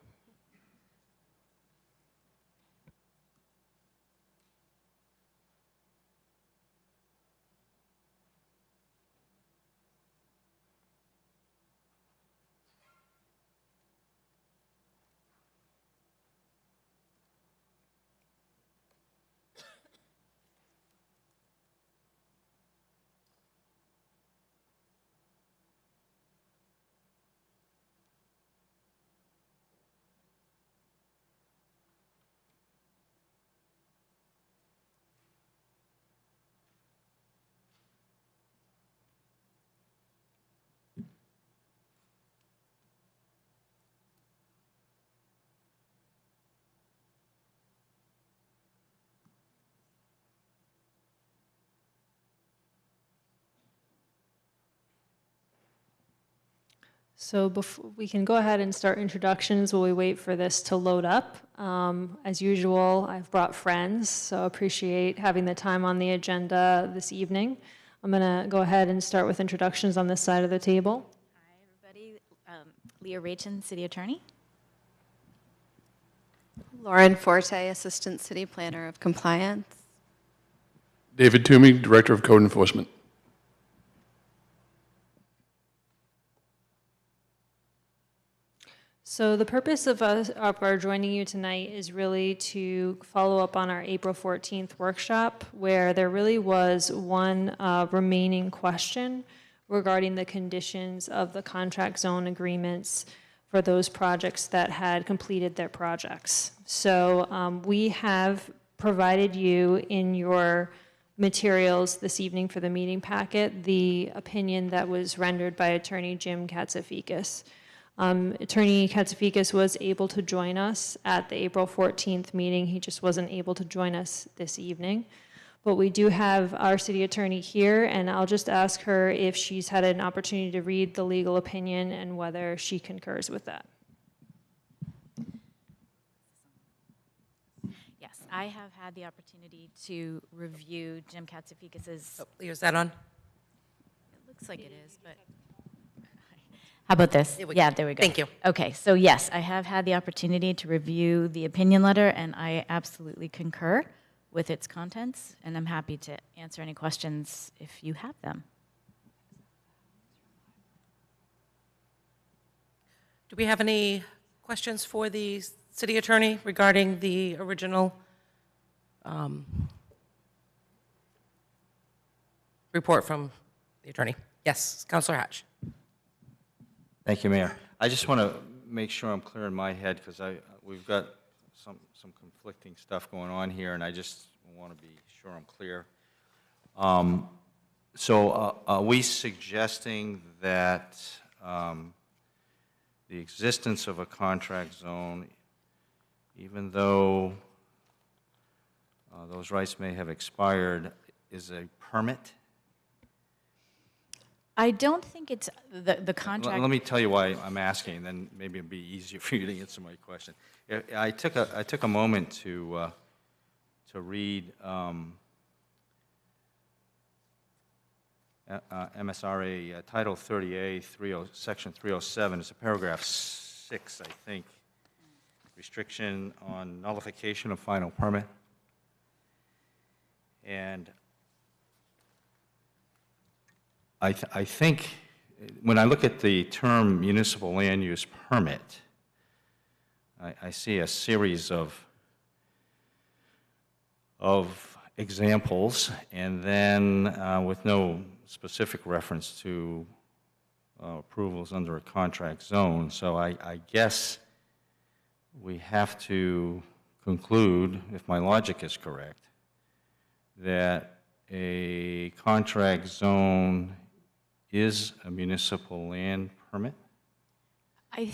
So we can go ahead and start introductions while we wait for this to load up. As usual, I've brought friends, so appreciate having the time on the agenda this evening. I'm going to go ahead and start with introductions on this side of the table. Hi, everybody. Leah Rachin, City Attorney. Lauren Forte, Assistant City Planner of Compliance. David Toomey, Director of Code Enforcement. So the purpose of our joining you tonight is really to follow up on our April 14th workshop, where there really was one remaining question regarding the conditions of the contract zone agreements for those projects that had completed their projects. So we have provided you in your materials this evening for the meeting packet the opinion that was rendered by Attorney Jim Katsafikis. Attorney Katsafikis was able to join us at the April 14th meeting. He just wasn't able to join us this evening. But we do have our city attorney here, and I'll just ask her if she's had an opportunity to read the legal opinion and whether she concurs with that. Yes, I have had the opportunity to review Jim Katsafikis's. Oh, is that on? It looks like it is, but. How about this? There we Yeah, go. there we go. Thank you. Okay, so yes, I have had the opportunity to review the opinion letter, and I absolutely concur with its contents, and I'm happy to answer any questions if you have them. Do we have any questions for the city attorney regarding the original report from the attorney? Yes, Councilor Hatch. Thank you, Mayor. I just want to make sure I'm clear in my head, because we've got some conflicting stuff going on here, and I just want to be sure I'm clear. So are we suggesting that the existence of a contract zone, even though those rights may have expired, is a permit? I don't think it's the contract. Let me tell you why I'm asking, then maybe it'll be easier for you to answer my question. I took a moment to read MSRA Title 30A, Section 307. It's a paragraph 6, I think. Restriction on nullification of final permit. And I think when I look at the term municipal land use permit, I see a series of examples, and then with no specific reference to approvals under a contract zone. So I guess we have to conclude, if my logic is correct, that a contract zone is a municipal land permit? I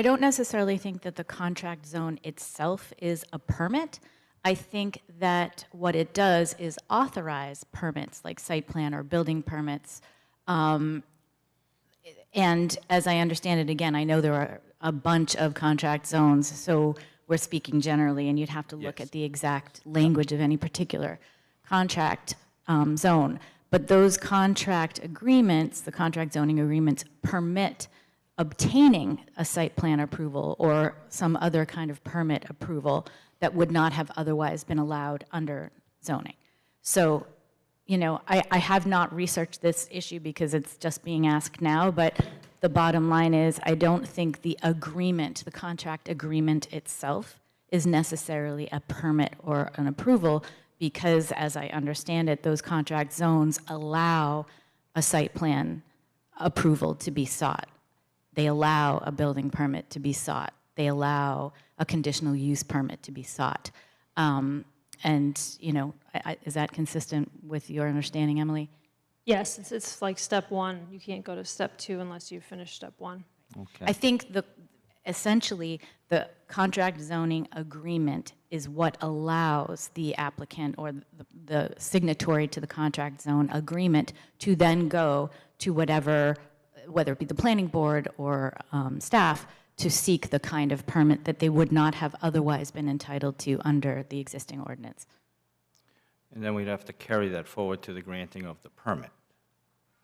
don't necessarily think that the contract zone itself is a permit. I think that what it does is authorize permits like site plan or building permits. And as I understand it, again, I know there are a bunch of contract zones, so we're speaking generally, and you'd have to look Yes. at the exact language of any particular contract zone. But those contract agreements, the contract zoning agreements, permit obtaining a site plan approval or some other kind of permit approval that would not have otherwise been allowed under zoning. So, you know, I have not researched this issue because it's just being asked now, but the bottom line is I don't think the agreement, the contract agreement itself, is necessarily a permit or an approval because, as I understand it, those contract zones allow a site plan approval to be sought. They allow a building permit to be sought. They allow a conditional use permit to be sought. And, you know, is that consistent with your understanding, Emily? Yes, it's like step one. You can't go to step two unless you finish step one. Okay. I think essentially the contract zoning agreement is what allows the applicant or the signatory to the contract zone agreement to then go to whatever, whether it be the planning board or staff, to seek the kind of permit that they would not have otherwise been entitled to under the existing ordinance. And then we'd have to carry that forward to the granting of the permit.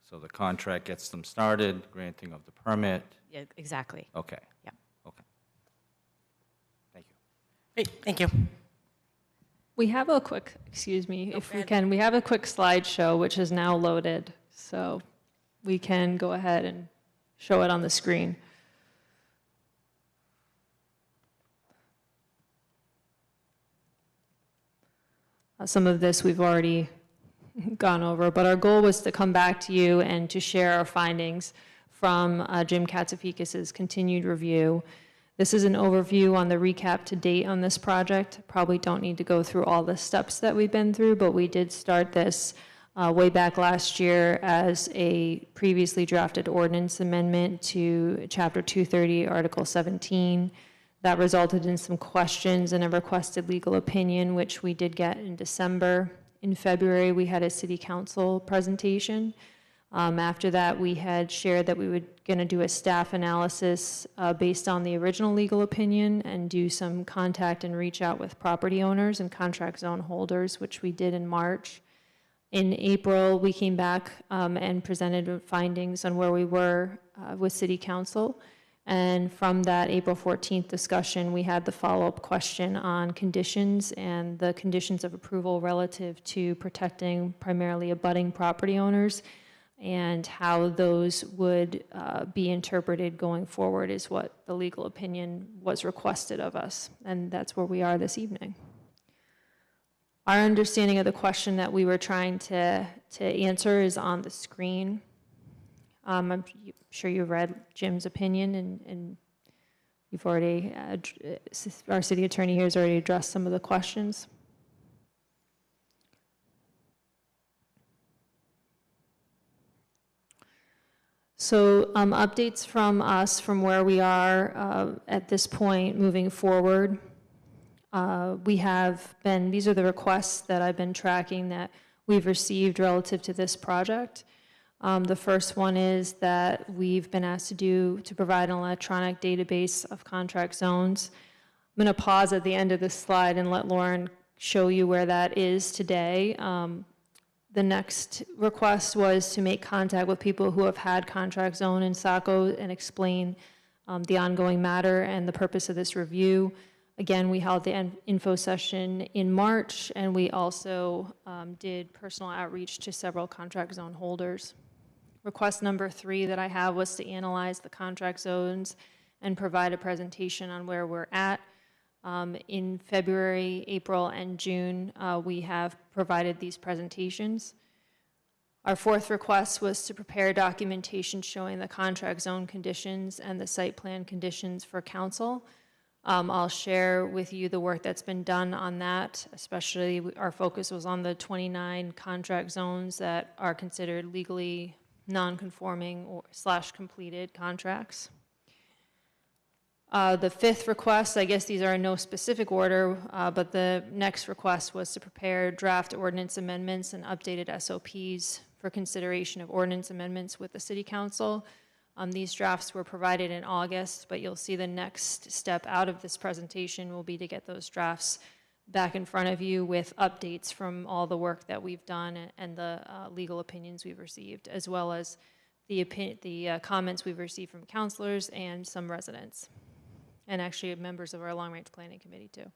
So the contract gets them started, granting of the permit. Yeah, exactly. Okay. Yeah. Okay. Thank you. Great, thank you. We have a quick, excuse me, if we can, we have a quick slideshow which is now loaded. So we can go ahead and show it on the screen. Some of this we've already gone over, but our goal was to come back to you and to share our findings from Jim Katsifakis' continued review. This is an overview on the recap to date on this project. Probably don't need to go through all the steps that we've been through, but we did start this way back last year as a previously drafted ordinance amendment to Chapter 230, Article 17. That resulted in some questions and a requested legal opinion, which we did get in December. In February, we had a city council presentation. After that, we had shared that we were going to do a staff analysis based on the original legal opinion and do some contact and reach out with property owners and contract zone holders, which we did in March. In April, we came back and presented findings on where we were with city council. And from that April 14th discussion, we had the follow-up question on conditions and the conditions of approval relative to protecting primarily abutting property owners and how those would be interpreted going forward is what the legal opinion was requested of us. And that's where we are this evening. Our understanding of the question that we were trying to answer is on the screen. I'm sure you've read Jim's opinion, and you've already, our city attorney here has already addressed some of the questions. So updates from us from where we are at this point moving forward. We have been, these are the requests that I've been tracking that we've received relative to this project. The first one is that we've been asked to provide an electronic database of contract zones. I'm going to pause at the end of this slide and let Lauren show you where that is today. The next request was to make contact with people who have had contract zone in Saco and explain the ongoing matter and the purpose of this review. Again, we held the info session in March, and we also did personal outreach to several contract zone holders. Request number 3 that I have was to analyze the contract zones and provide a presentation on where we're at. In February, April, and June, we have provided these presentations. Our 4th request was to prepare documentation showing the contract zone conditions and the site plan conditions for council. I'll share with you the work that's been done on that, especially our focus was on the 29 contract zones that are considered legally non-conforming or / completed contracts. The 5th request, I guess these are in no specific order, but the next request was to prepare draft ordinance amendments and updated SOPs for consideration of ordinance amendments with the City Council. These drafts were provided in August, but you'll see the next step out of this presentation will be to get those drafts back in front of you with updates from all the work that we've done and the legal opinions we've received, as well as the comments we've received from counselors and some residents, and actually members of our long-range planning committee too.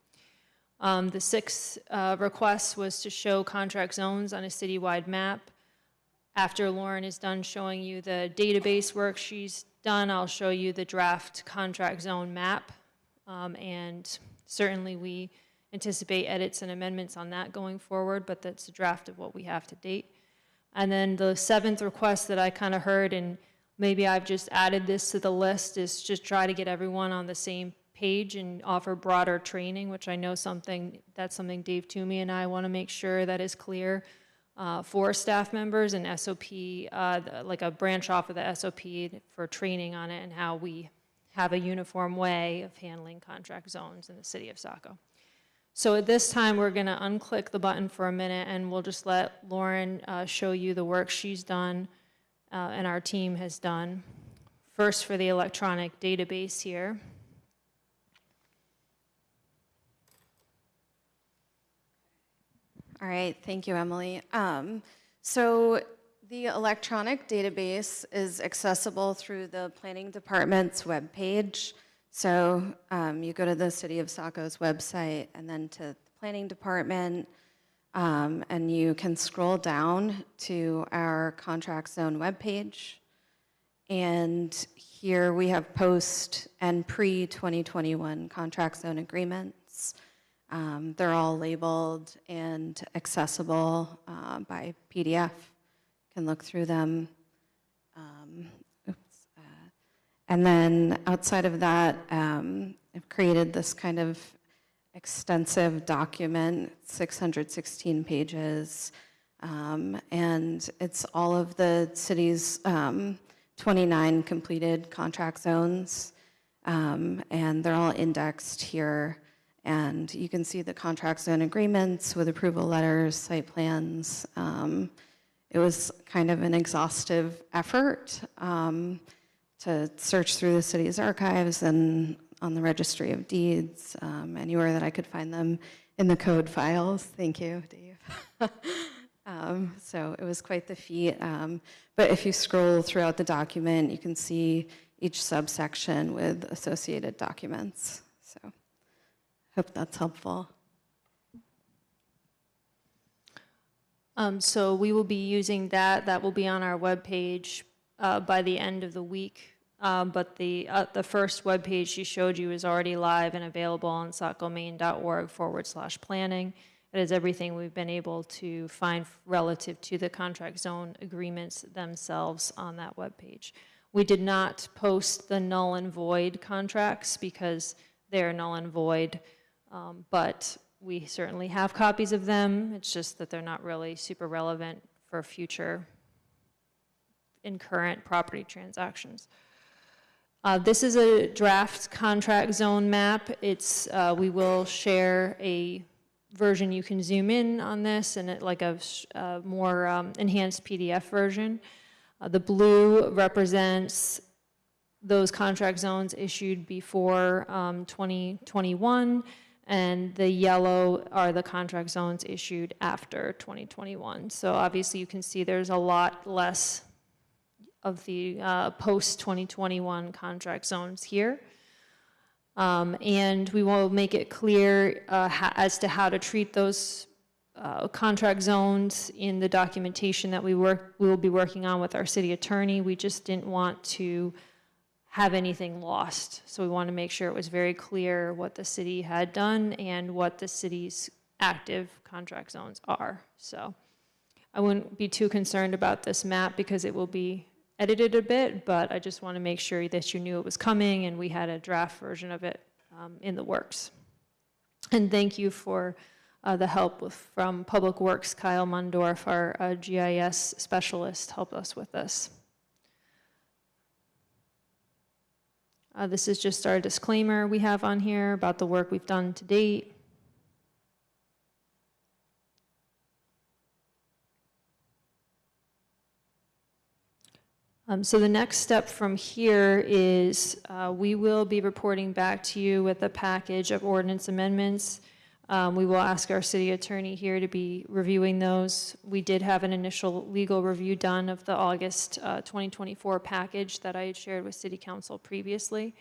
The sixth request was to show contract zones on a citywide map. After Lauren is done showing you the database work she's done, I'll show you the draft contract zone map. And certainly we anticipate edits and amendments on that going forward, but that's a draft of what we have to date. And then the seventh request that I kind of heard, and maybe I've just added this to the list, is just try to get everyone on the same page and offer broader training, which I know that's something Dave Toomey and I want to make sure that is clear for staff members, and SOP, like a branch off of the SOP for training on it and how we have a uniform way of handling contract zones in the city of Saco. So at this time, we're going to unclick the button for a minute, and we'll just let Lauren show you the work she's done and our team has done. First, for the electronic database here. All right, thank you, Emily. So the electronic database is accessible through the Planning Department's webpage. So you go to the City of Saco's website and then to the Planning Department, and you can scroll down to our contract zone webpage. And here we have post and pre-2021 contract zone agreements. They're all labeled and accessible by PDF. You can look through them. And then outside of that, I've created this kind of extensive document, 616 pages, and it's all of the city's 29 completed contract zones, and they're all indexed here. And you can see the contract zone agreements with approval letters, site plans. It was kind of an exhaustive effort to search through the city's archives and on the registry of deeds, anywhere that I could find them in the code files. Thank you, Dave. So it was quite the feat. But if you scroll throughout the document, you can see each subsection with associated documents. So hope that's helpful. So we will be using that. That will be on our webpage by the end of the week. But the first webpage she showed you is already live and available on sacomaine.org/planning. It is everything we've been able to find relative to the contract zone agreements themselves on that webpage. We did not post the null and void contracts because they're null and void, but we certainly have copies of them. It's just that they're not really super relevant for future and current property transactions. This is a draft contract zone map. It's we will share a version you can zoom in on this, and like a more enhanced PDF version. The blue represents those contract zones issued before 2021, and the yellow are the contract zones issued after 2021. So obviously you can see there's a lot less of the post-2021 contract zones here. And we will make it clear as to how to treat those contract zones in the documentation that we will be working on with our city attorney. We just didn't want to have anything lost. So we want to make sure it was very clear what the city had done and what the city's active contract zones are. So I wouldn't be too concerned about this map because it will be edited a bit, but I just want to make sure that you knew it was coming and we had a draft version of it in the works. And thank you for the help from Public Works. Kyle Mundorf, our GIS specialist, helped us with this. This is just our disclaimer we have on here about the work we've done to date. So the next step from here is we will be reporting back to you with a package of ordinance amendments. We will ask our city attorney here to be reviewing those. We did have an initial legal review done of the August 2024 package that I had shared with City Council previously.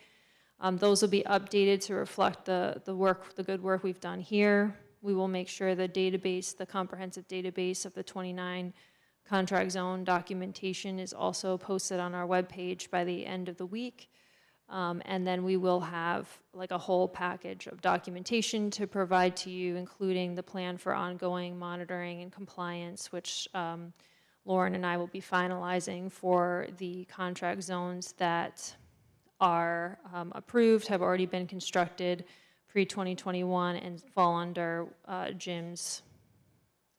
Those will be updated to reflect the good work we've done here. We will make sure the database, the comprehensive database of the 29 contract zone documentation is also posted on our webpage by the end of the week. And then we will have like a whole package of documentation to provide to you, including the plan for ongoing monitoring and compliance, which Lauren and I will be finalizing for the contract zones that are approved, have already been constructed pre-2021, and fall under Jim's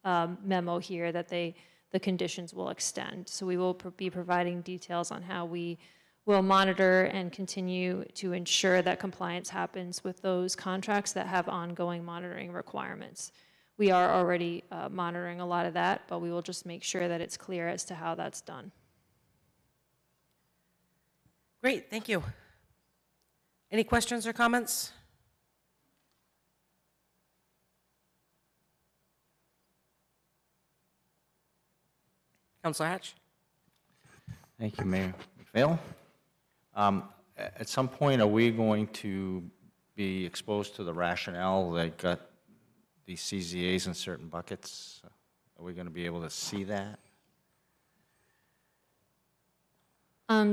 memo here that the conditions will extend. So we will be providing details on how we will monitor and continue to ensure that compliance happens with those contracts that have ongoing monitoring requirements. We are already monitoring a lot of that, but we will just make sure that it's clear as to how that's done. Great, thank you. Any questions or comments? Councilor Hatch? Thank you, Mayor McPhail. At some point, are we going to be exposed to the rationale that got these CZAs in certain buckets? Are we going to be able to see that?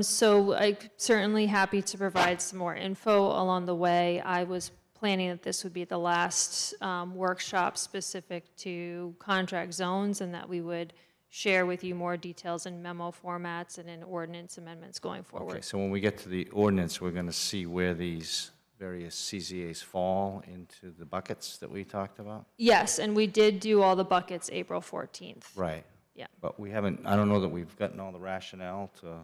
So I'm certainly happy to provide some more info along the way. I was planning that this would be the last workshop specific to contract zones, and that we would share with you more details in memo formats and in ordinance amendments going forward. Okay, so when we get to the ordinance, we're going to see where these various CZAs fall into the buckets that we talked about? Yes, and we did do all the buckets April 14th. Right. Yeah. But we haven't, I don't know that we've gotten all the rationale to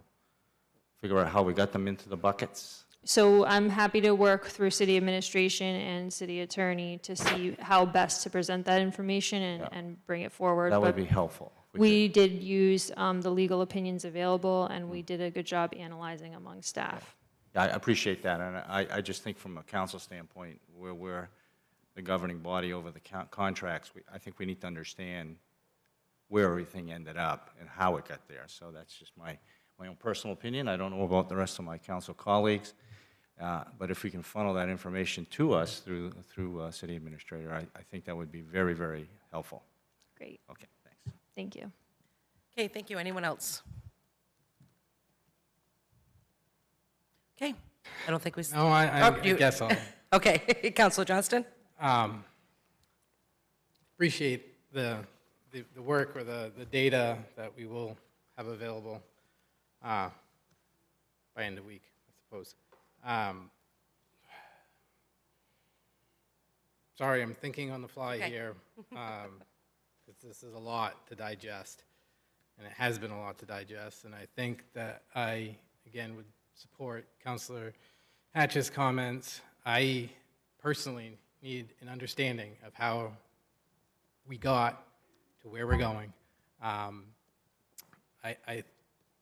figure out how we got them into the buckets. So I'm happy to work through city administration and city attorney to see how best to present that information and bring it forward. That would But be helpful. we did use the legal opinions available, and we did a good job analyzing among staff. Yeah, I appreciate that, and I just think from a council standpoint, where we're the governing body over the contracts, I think we need to understand where everything ended up and how it got there. So that's just my own personal opinion. I don't know about the rest of my council colleagues, but if we can funnel that information to us through city administrator, I think that would be very, very helpful. Great. Okay, thanks. Thank you. Okay, thank you. Anyone else? Okay, I don't think we... No, I guess I'll... Okay, Councilor Johnston? Appreciate the work or the data that we will have available by end of week, I suppose. Sorry, I'm thinking on the fly here, because this is a lot to digest, and it has been a lot to digest, and I think that I, again, would support Councilor Hatch's comments. I personally need an understanding of how we got to where we're going.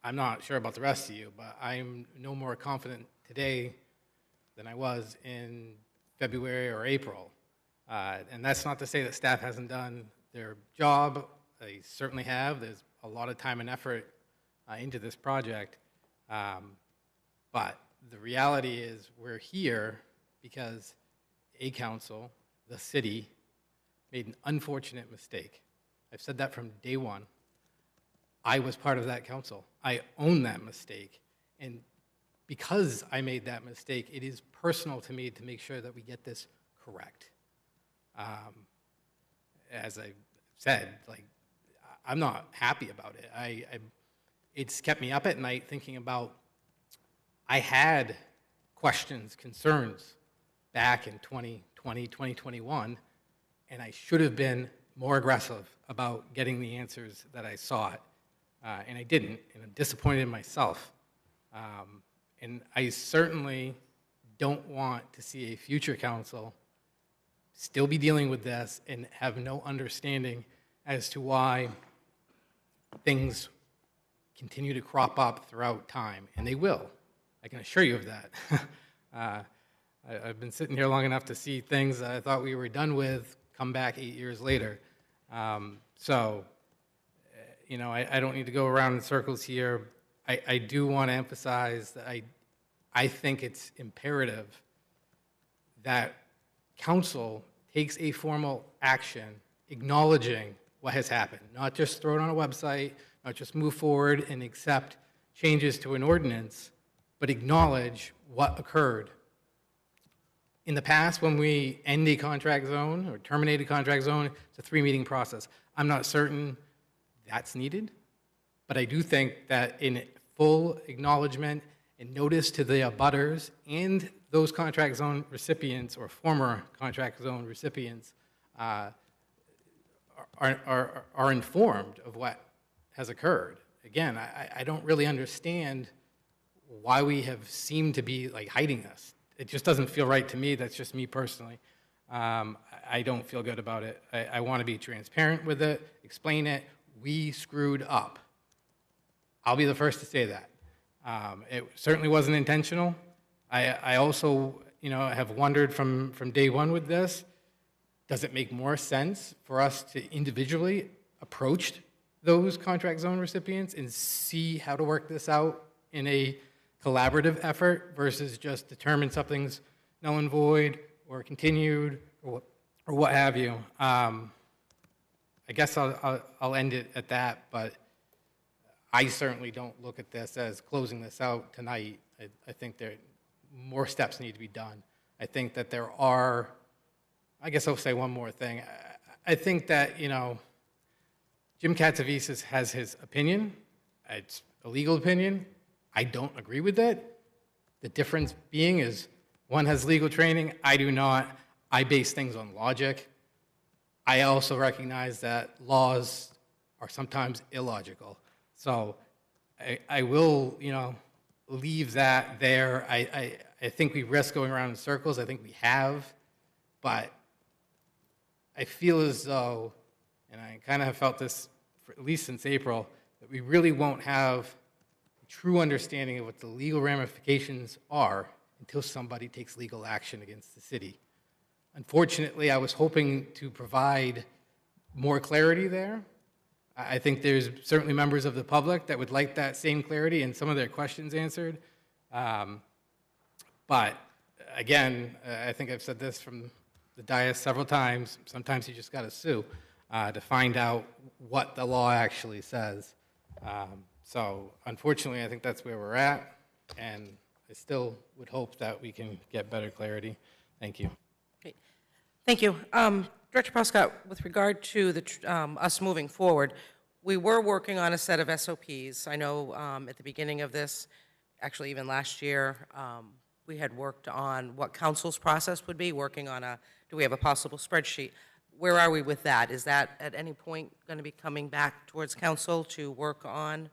I'm not sure about the rest of you, but I'm no more confident today than I was in February or April. And that's not to say that staff hasn't done their job. They certainly have. There's a lot of time and effort into this project. But the reality is we're here because a council, the city, made an unfortunate mistake. I've said that from day one. I was part of that council. I own that mistake. And because I made that mistake, it is personal to me to make sure that we get this correct. As I said, I'm not happy about it. It's kept me up at night thinking about, I had questions, concerns back in 2020, 2021, and I should have been more aggressive about getting the answers that I sought, and I didn't, and I'm disappointed in myself. And I certainly don't want to see a future council still be dealing with this and have no understanding as to why things continue to crop up throughout time, and they will. I can assure you of that. I've been sitting here long enough to see things that I thought we were done with come back 8 years later. You know, I don't need to go around in circles here. I do want to emphasize that I think it's imperative that council takes a formal action acknowledging what has happened, not just throw it on a website, not just move forward and accept changes to an ordinance, but acknowledge what occurred. In the past, when we end a contract zone or terminate a contract zone, it's a 3-meeting process. I'm not certain that's needed, but I do think that in full acknowledgement and notice to the abutters and those contract zone recipients or former contract zone recipients are informed of what has occurred. Again, I don't really understand why we have seemed to be like hiding this. It just doesn't feel right to me. That's just me personally. I don't feel good about it. I want to be transparent with it, explain it. We screwed up. I'll be the first to say that. It certainly wasn't intentional. I also, you know, have wondered from day one with this, does it make more sense for us to individually approach those contract zone recipients and see how to work this out in a collaborative effort versus just determine something's null and void or continued or what have you? I guess I'll end it at that, but I certainly don't look at this as closing this out tonight. I think more steps need to be done. I think that there are, I guess I'll say one more thing. I think that, you know, Jim Katsavisis has his opinion. It's a legal opinion. I don't agree with it. The difference being is one has legal training, I do not. I base things on logic. I also recognize that laws are sometimes illogical. So I will, you know, leave that there. I think we risk going around in circles. I think we have. But I feel as though, and I kind of have felt this for at least since April, that we really won't have a true understanding of what the legal ramifications are until somebody takes legal action against the city. Unfortunately, I was hoping to provide more clarity there. I think there's certainly members of the public that would like that same clarity and some of their questions answered. But again, I think I've said this from the dais several times. Sometimes you just got to sue to find out what the law actually says. So unfortunately, I think that's where we're at. And I still would hope that we can get better clarity. Thank you. Great. Thank you. Director Prescott, with regard to us moving forward, we were working on a set of SOPs. I know at the beginning of this, actually even last year, we had worked on what council's process would be, working on do we have a possible spreadsheet? Where are we with that? Is that at any point going to be coming back towards council to work on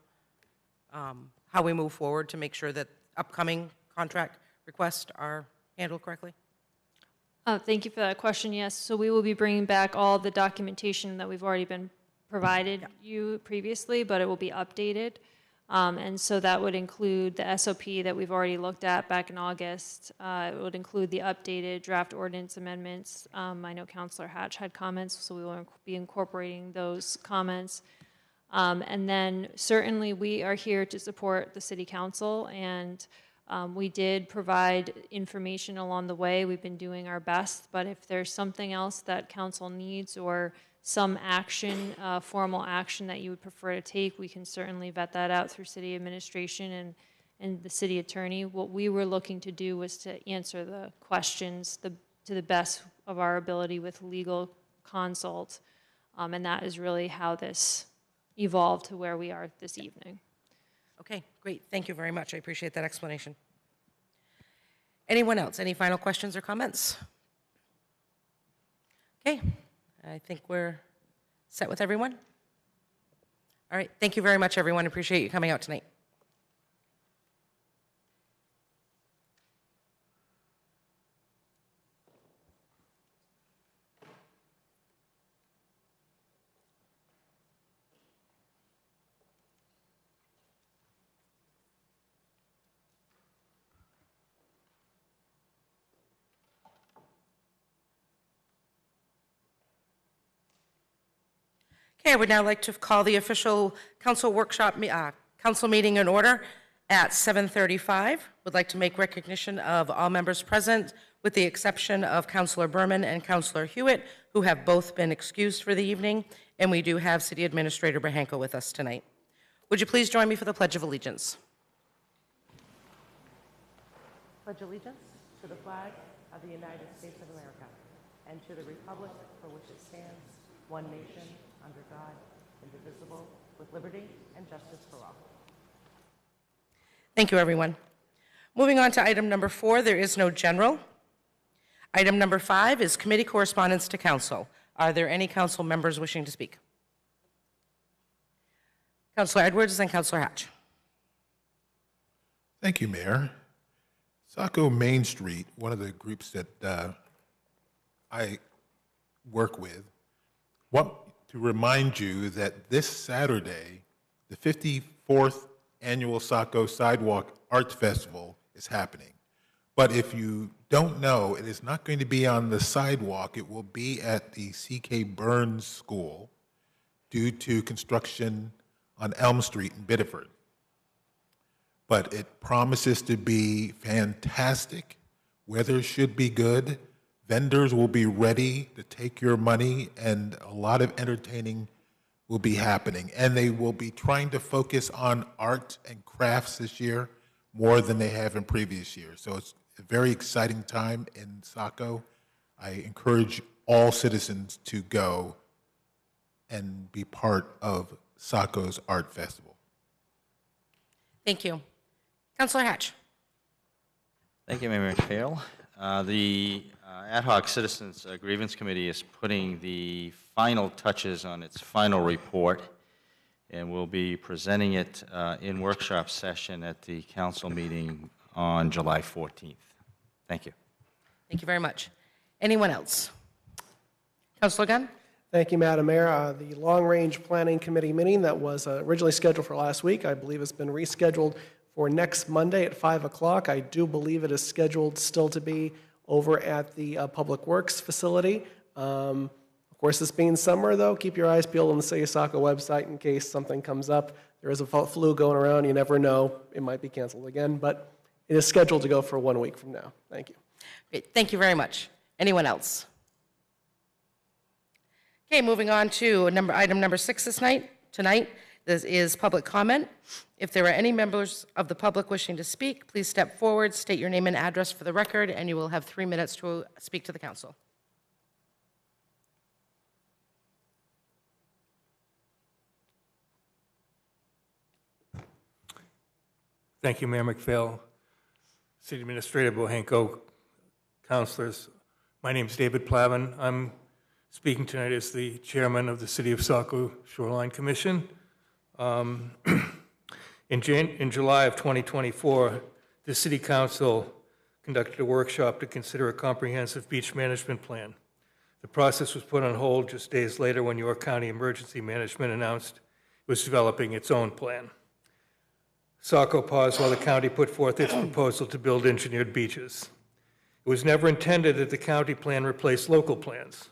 how we move forward to make sure that upcoming contract requests are handled correctly? Thank you for that question. Yes, so we will be bringing back all the documentation that we've already been provided you previously, but it will be updated. And so that would include the SOP that we've already looked at back in August. It would include the updated draft ordinance amendments. I know Councilor Hatch had comments, so we will be incorporating those comments. And then certainly we are here to support the City Council, and we did provide information along the way. We've been doing our best, but if there's something else that Council needs or some action, formal action that you would prefer to take, we can certainly vet that out through City Administration and the City Attorney. What we were looking to do was to answer the questions to the best of our ability with legal consult, and that is really how this evolved to where we are this evening. Okay, great. Thank you very much. I appreciate that explanation. Anyone else? Any final questions or comments? Okay, I think we're set with everyone. All right, thank you very much, everyone. Appreciate you coming out tonight. Okay, I would now like to call the official council workshop, council meeting in order at 7:35. Would like to make recognition of all members present, with the exception of Councilor Berman and Councilor Hewitt, who have both been excused for the evening, and we do have City Administrator Bahanko with us tonight. Would you please join me for the Pledge of Allegiance? Pledge allegiance to the flag of the United States of America and to the republic for which it stands, one nation, under God, indivisible, with liberty and justice for all. Thank you, everyone. Moving on to item number 4, there is no general. Item number 5 is committee correspondence to council. Are there any council members wishing to speak? Councilor Edwards and Councilor Hatch. Thank you, Mayor. Saco Main Street, one of the groups that I work with, want to remind you that this Saturday, the 54th Annual Saco Sidewalk Arts Festival is happening. But if you don't know, it is not going to be on the sidewalk. It will be at the C.K. Burns School due to construction on Elm Street in Biddeford. But it promises to be fantastic. Weather should be good. Vendors will be ready to take your money, and a lot of entertaining will be happening. And they will be trying to focus on art and crafts this year more than they have in previous years. So it's a very exciting time in Saco. I encourage all citizens to go and be part of Saco's Art Festival. Thank you. Councilor Hatch. Thank you, Mayor McPhail. The Ad hoc Citizens Grievance Committee is putting the final touches on its final report, and we'll be presenting it in workshop session at the council meeting on July 14th. Thank you. Thank you very much. Anyone else? Councilor Gunn? Thank you, Madam Mayor. The Long Range Planning Committee meeting that was originally scheduled for last week, I believe has been rescheduled for next Monday at 5 o'clock. I do believe it is scheduled still to be over at the Public Works facility. Of course, this being summer, though, keep your eyes peeled on the City of Saco website in case something comes up. There is a flu going around. You never know. It might be canceled again, but it is scheduled to go for 1 week from now. Thank you. Great. Thank you very much. Anyone else? Okay, moving on to item number 6 tonight. This is public comment. If there are any members of the public wishing to speak, please step forward, state your name and address for the record, and you will have 3 minutes to speak to the council. Thank you, Mayor McPhail, City Administrator Bohanko, councilors. My name is David Plavin. I'm speaking tonight as the chairman of the City of Saco Shoreline Commission. In July of 2024, the City Council conducted a workshop to consider a comprehensive beach management plan. The process was put on hold just days later when York County Emergency Management announced it was developing its own plan. Saco paused while the county put forth its proposal to build engineered beaches. It was never intended that the county plan replace local plans.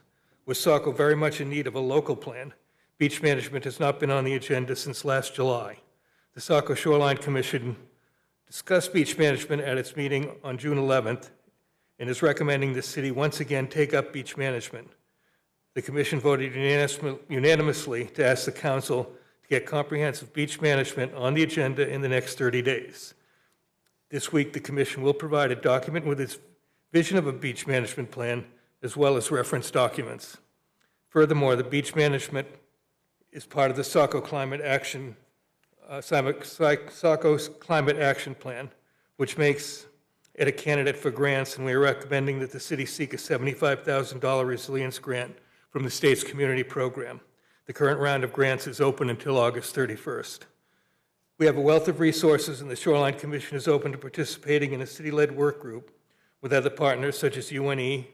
With Saco very much in need of a local plan, beach management has not been on the agenda since last July. The Saco Shoreline Commission discussed beach management at its meeting on June 11th and is recommending the city once again take up beach management. The commission voted unanimously to ask the council to get comprehensive beach management on the agenda in the next 30 days. This week, the commission will provide a document with its vision of a beach management plan, as well as reference documents. Furthermore, the beach management is part of the Saco Climate Action, Saco's Climate Action Plan, which makes it a candidate for grants, and we are recommending that the city seek a $75,000 resilience grant from the state's community program. The current round of grants is open until August 31st. We have a wealth of resources, and the Shoreline Commission is open to participating in a city-led work group with other partners such as UNE,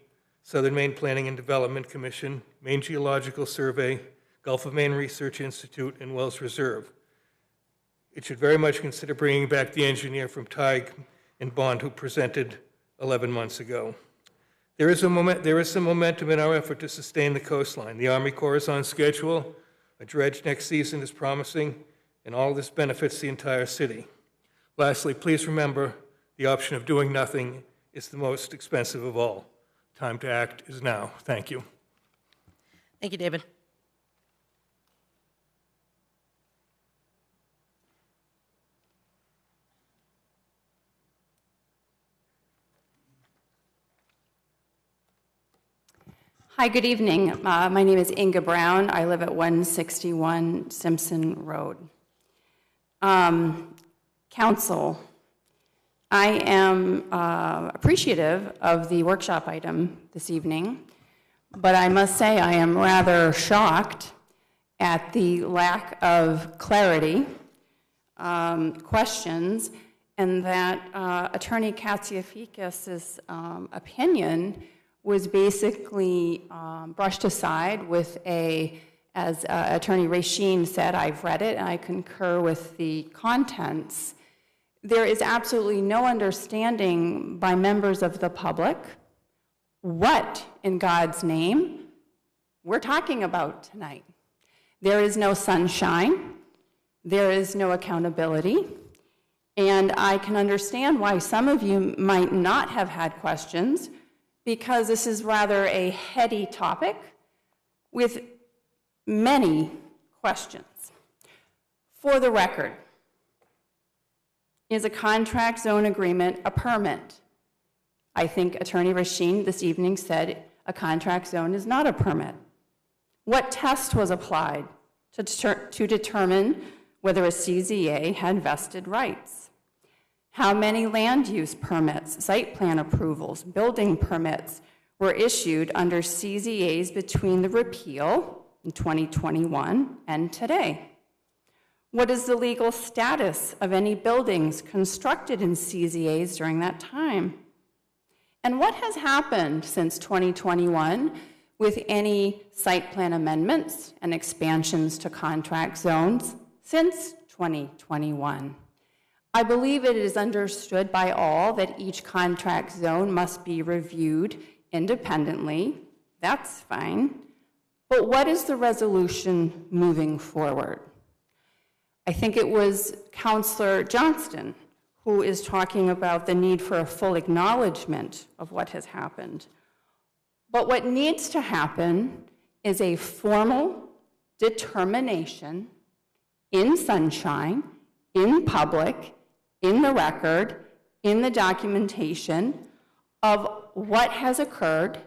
Southern Maine Planning and Development Commission, Maine Geological Survey, Gulf of Maine Research Institute, and Wells Reserve. It should very much consider bringing back the engineer from Tighe and Bond who presented 11 months ago. There is some momentum in our effort to sustain the coastline. The Army Corps is on schedule A dredge next season is promising, and all of this benefits the entire city. Lastly, please remember the option of doing nothing is the most expensive of all. Time to act is now. Thank you. Thank you, David. Hi, good evening. My name is Inga Brown. I live at 161 Simpson Road. Council, I am appreciative of the workshop item this evening, but I must say I am rather shocked at the lack of clarity, questions, and that Attorney Katsiafikis' opinion was basically brushed aside with as Attorney Rasheen said, I've read it and I concur with the contents. There is absolutely no understanding by members of the public what, in God's name, we're talking about tonight. There is no sunshine, there is no accountability, and I can understand why some of you might not have had questions, because this is rather a heady topic with many questions. For the record, is a contract zone agreement a permit? I think Attorney Rasheen this evening said a contract zone is not a permit. What test was applied to determine whether a CZA had vested rights? How many land use permits, site plan approvals, building permits were issued under CZAs between the repeal in 2021 and today? What is the legal status of any buildings constructed in CZAs during that time? And what has happened since 2021 with any site plan amendments and expansions to contract zones since 2021? I believe it is understood by all that each contract zone must be reviewed independently. That's fine. But what is the resolution moving forward? I think it was Councillor Johnston who is talking about the need for a full acknowledgement of what has happened. But what needs to happen is a formal determination in sunshine, in public, in the record, in the documentation of what has occurred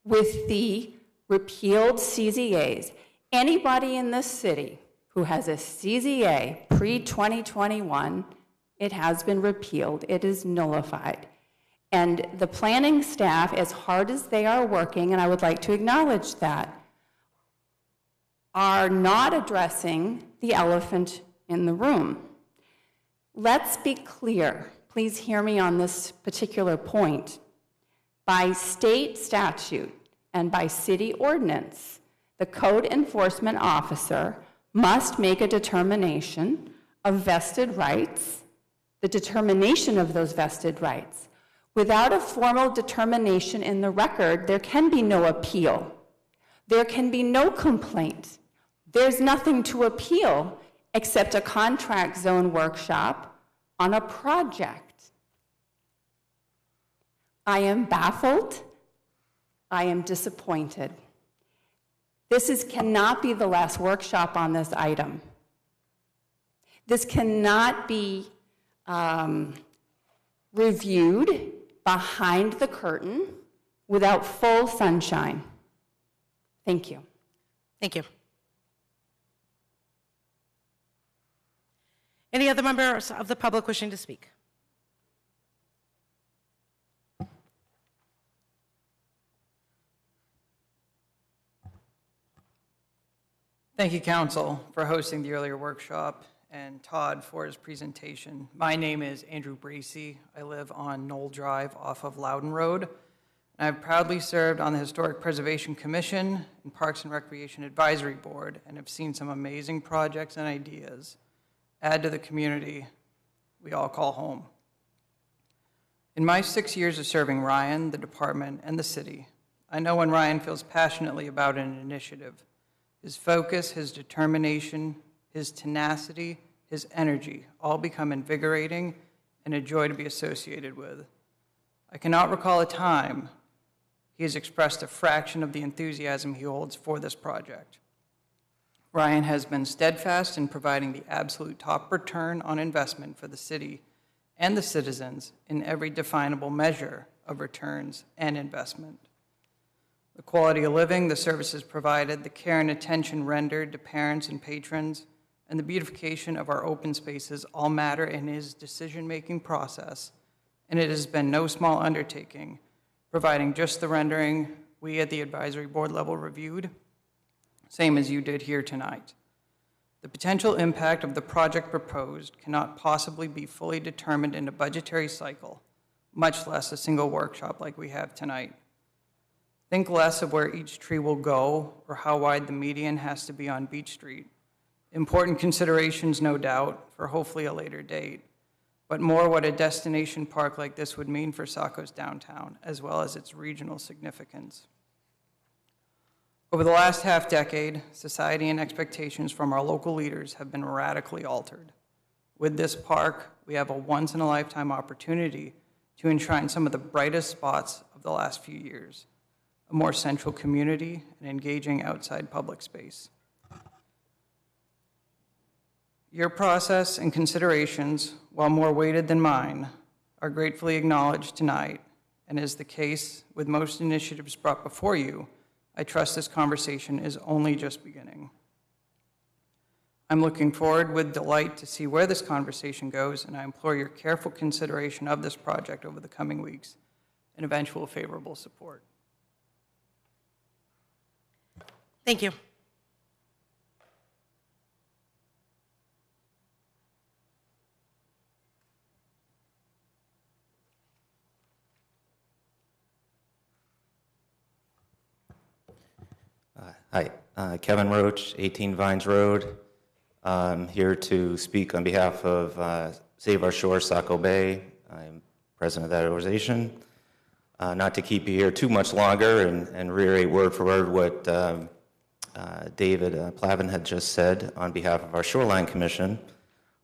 with the repealed CZAs. Anybody in this city who has a CZA pre-2021, it has been repealed, it is nullified. And the planning staff, as hard as they are working, and I would like to acknowledge that, are not addressing the elephant in the room. Let's be clear, please hear me on this particular point. By state statute and by city ordinance, the code enforcement officer must make a determination of vested rights, the determination of those vested rights. Without a formal determination in the record, there can be no appeal. There can be no complaint. There's nothing to appeal except a contract zone workshop on a project. I am baffled. I am disappointed. This cannot be the last workshop on this item. This cannot be reviewed behind the curtain without full sunshine. Thank you. Thank you. Any other members of the public wishing to speak? Thank you, Council, for hosting the earlier workshop, and Todd for his presentation. My name is Andrew Bracey. I live on Knoll Drive off of Loudon Road. And I've proudly served on the Historic Preservation Commission and Parks and Recreation Advisory Board, and have seen some amazing projects and ideas add to the community we all call home. In my 6 years of serving Ryan, the department, and the city, I know when Ryan feels passionately about an initiative, His focus, his determination, his tenacity, his energy all become invigorating and a joy to be associated with. I cannot recall a time he has expressed a fraction of the enthusiasm he holds for this project. Ryan has been steadfast in providing the absolute top return on investment for the city and the citizens in every definable measure of returns and investment. The quality of living, the services provided, the care and attention rendered to parents and patrons, and the beautification of our open spaces all matter in his decision-making process, and it has been no small undertaking, providing just the rendering we at the advisory board level reviewed, same as you did here tonight. The potential impact of the project proposed cannot possibly be fully determined in a budgetary cycle, much less a single workshop like we have tonight. Think less of where each tree will go or how wide the median has to be on Beach Street. Important considerations, no doubt, for hopefully a later date, but more what a destination park like this would mean for Saco's downtown, as well as its regional significance. Over the last half-decade, society and expectations from our local leaders have been radically altered. With this park, we have a once-in-a-lifetime opportunity to enshrine some of the brightest spots of the last few years, a more central community, and engaging outside public space. Your process and considerations, while more weighted than mine, are gratefully acknowledged tonight, and as the case with most initiatives brought before you, I trust this conversation is only just beginning. I'm looking forward with delight to see where this conversation goes, and I implore your careful consideration of this project over the coming weeks and eventual favorable support. Thank you. Hi, Kevin Roach, 18 Vines Road. I'm here to speak on behalf of Save Our Shore, Saco Bay. I'm president of that organization. Not to keep you here too much longer and reiterate word for word what David Plavin had just said on behalf of our Shoreline Commission,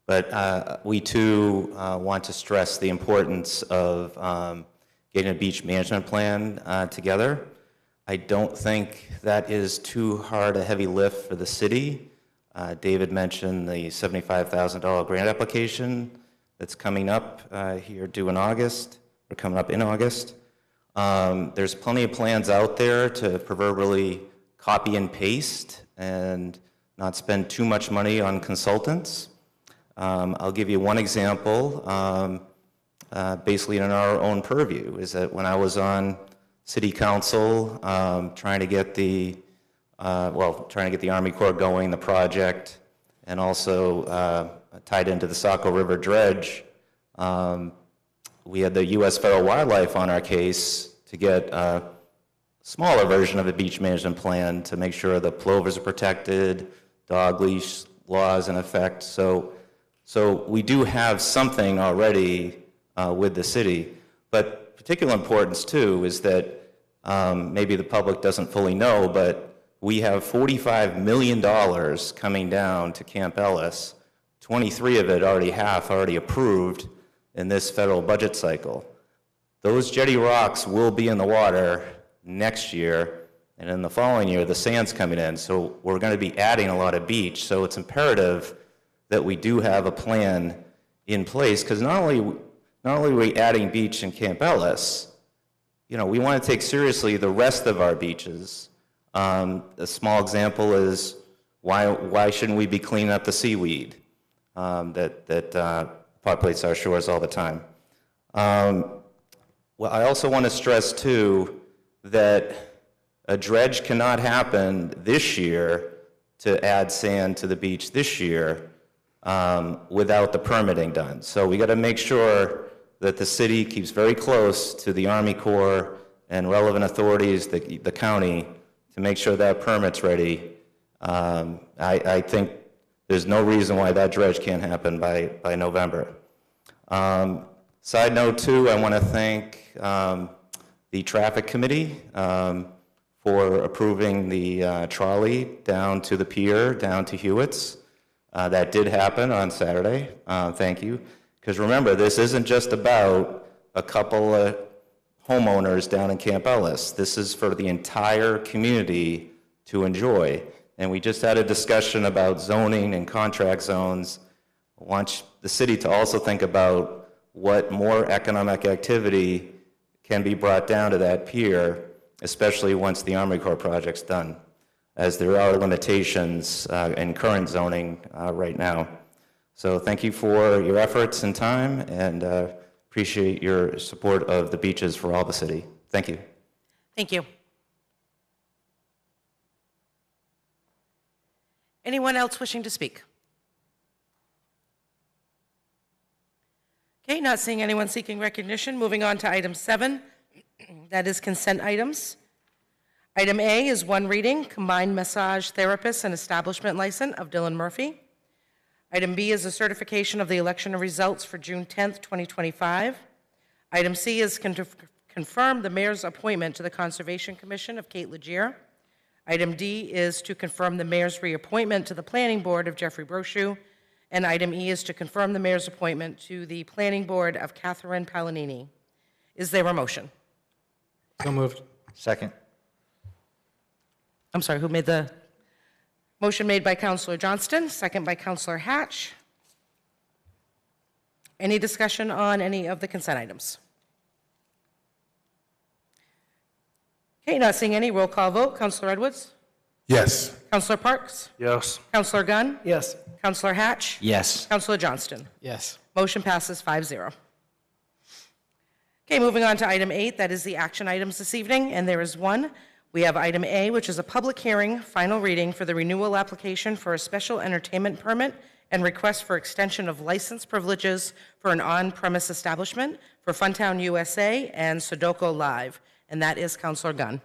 but we too want to stress the importance of getting a beach management plan together. I don't think that is too hard a heavy lift for the city. David mentioned the $75,000 grant application that's coming up here due in August, or coming up in August. There's plenty of plans out there to proverbially copy and paste and not spend too much money on consultants. I'll give you one example, basically in our own purview, is that when I was on City Council, trying to get the Army Corps going, the project, and also tied into the Saco River dredge. We had the U.S. Federal Wildlife on our case to get a smaller version of a beach management plan to make sure the plovers are protected, dog leash laws in effect. So we do have something already with the city, but particular importance too is that maybe the public doesn't fully know, but we have $45 million coming down to Camp Ellis, 23 of it already approved in this federal budget cycle. Those jetty rocks will be in the water next year, and in the following year, the sand's coming in. So we're going to be adding a lot of beach. So it's imperative that we do have a plan in place, because not only are we adding beach in Camp Ellis, you know, we want to take seriously the rest of our beaches. A small example is why shouldn't we be cleaning up the seaweed that populates our shores all the time? Well, I also want to stress too that a dredge cannot happen this year to add sand to the beach this year without the permitting done. So we got to make sure that the city keeps very close to the Army Corps and relevant authorities, the county, to make sure that permit's ready. I think there's no reason why that dredge can't happen by November. Side note too, I want to thank the traffic committee for approving the trolley down to the pier, down to Hewitt's. That did happen on Saturday. Thank you. Because remember, this isn't just about a couple of homeowners down in Camp Ellis. This is for the entire community to enjoy. And we just had a discussion about zoning and contract zones. I want the city to also think about what more economic activity can be brought down to that pier, especially once the Army Corps project's done, as there are limitations in current zoning right now. So thank you for your efforts and time, and appreciate your support of the beaches for all the city. Thank you. Thank you. Anyone else wishing to speak? Okay, not seeing anyone seeking recognition. Moving on to item 7, that is consent items. Item A is one reading, combined massage therapist and establishment license of Dylan Murphy. Item B is a certification of the election results for June 10th, 2025. Item C is confirm the mayor's appointment to the Conservation Commission of Kate Legier. Item D is to confirm the mayor's reappointment to the Planning Board of Jeffrey Brochu. And item E is to confirm the mayor's appointment to the Planning Board of Catherine Palanini. Is there a motion? So moved. Second. I'm sorry, who made the motion? Made by Councilor Johnston, second by Councilor Hatch. Any discussion on any of the consent items? Okay, not seeing any. Roll call vote. Councilor Edwards? Yes. Councilor Parks? Yes. Councilor Gunn? Yes. Councilor Hatch? Yes. Councilor Johnston? Yes. Motion passes 5-0. Okay, moving on to item 8, that is the action items this evening, and there is one. We have item A, which is a public hearing, final reading for the renewal application for a special entertainment permit and request for extension of license privileges for an on-premise establishment for Funtown USA and Sudoku Live, and that is Councilor Gunn.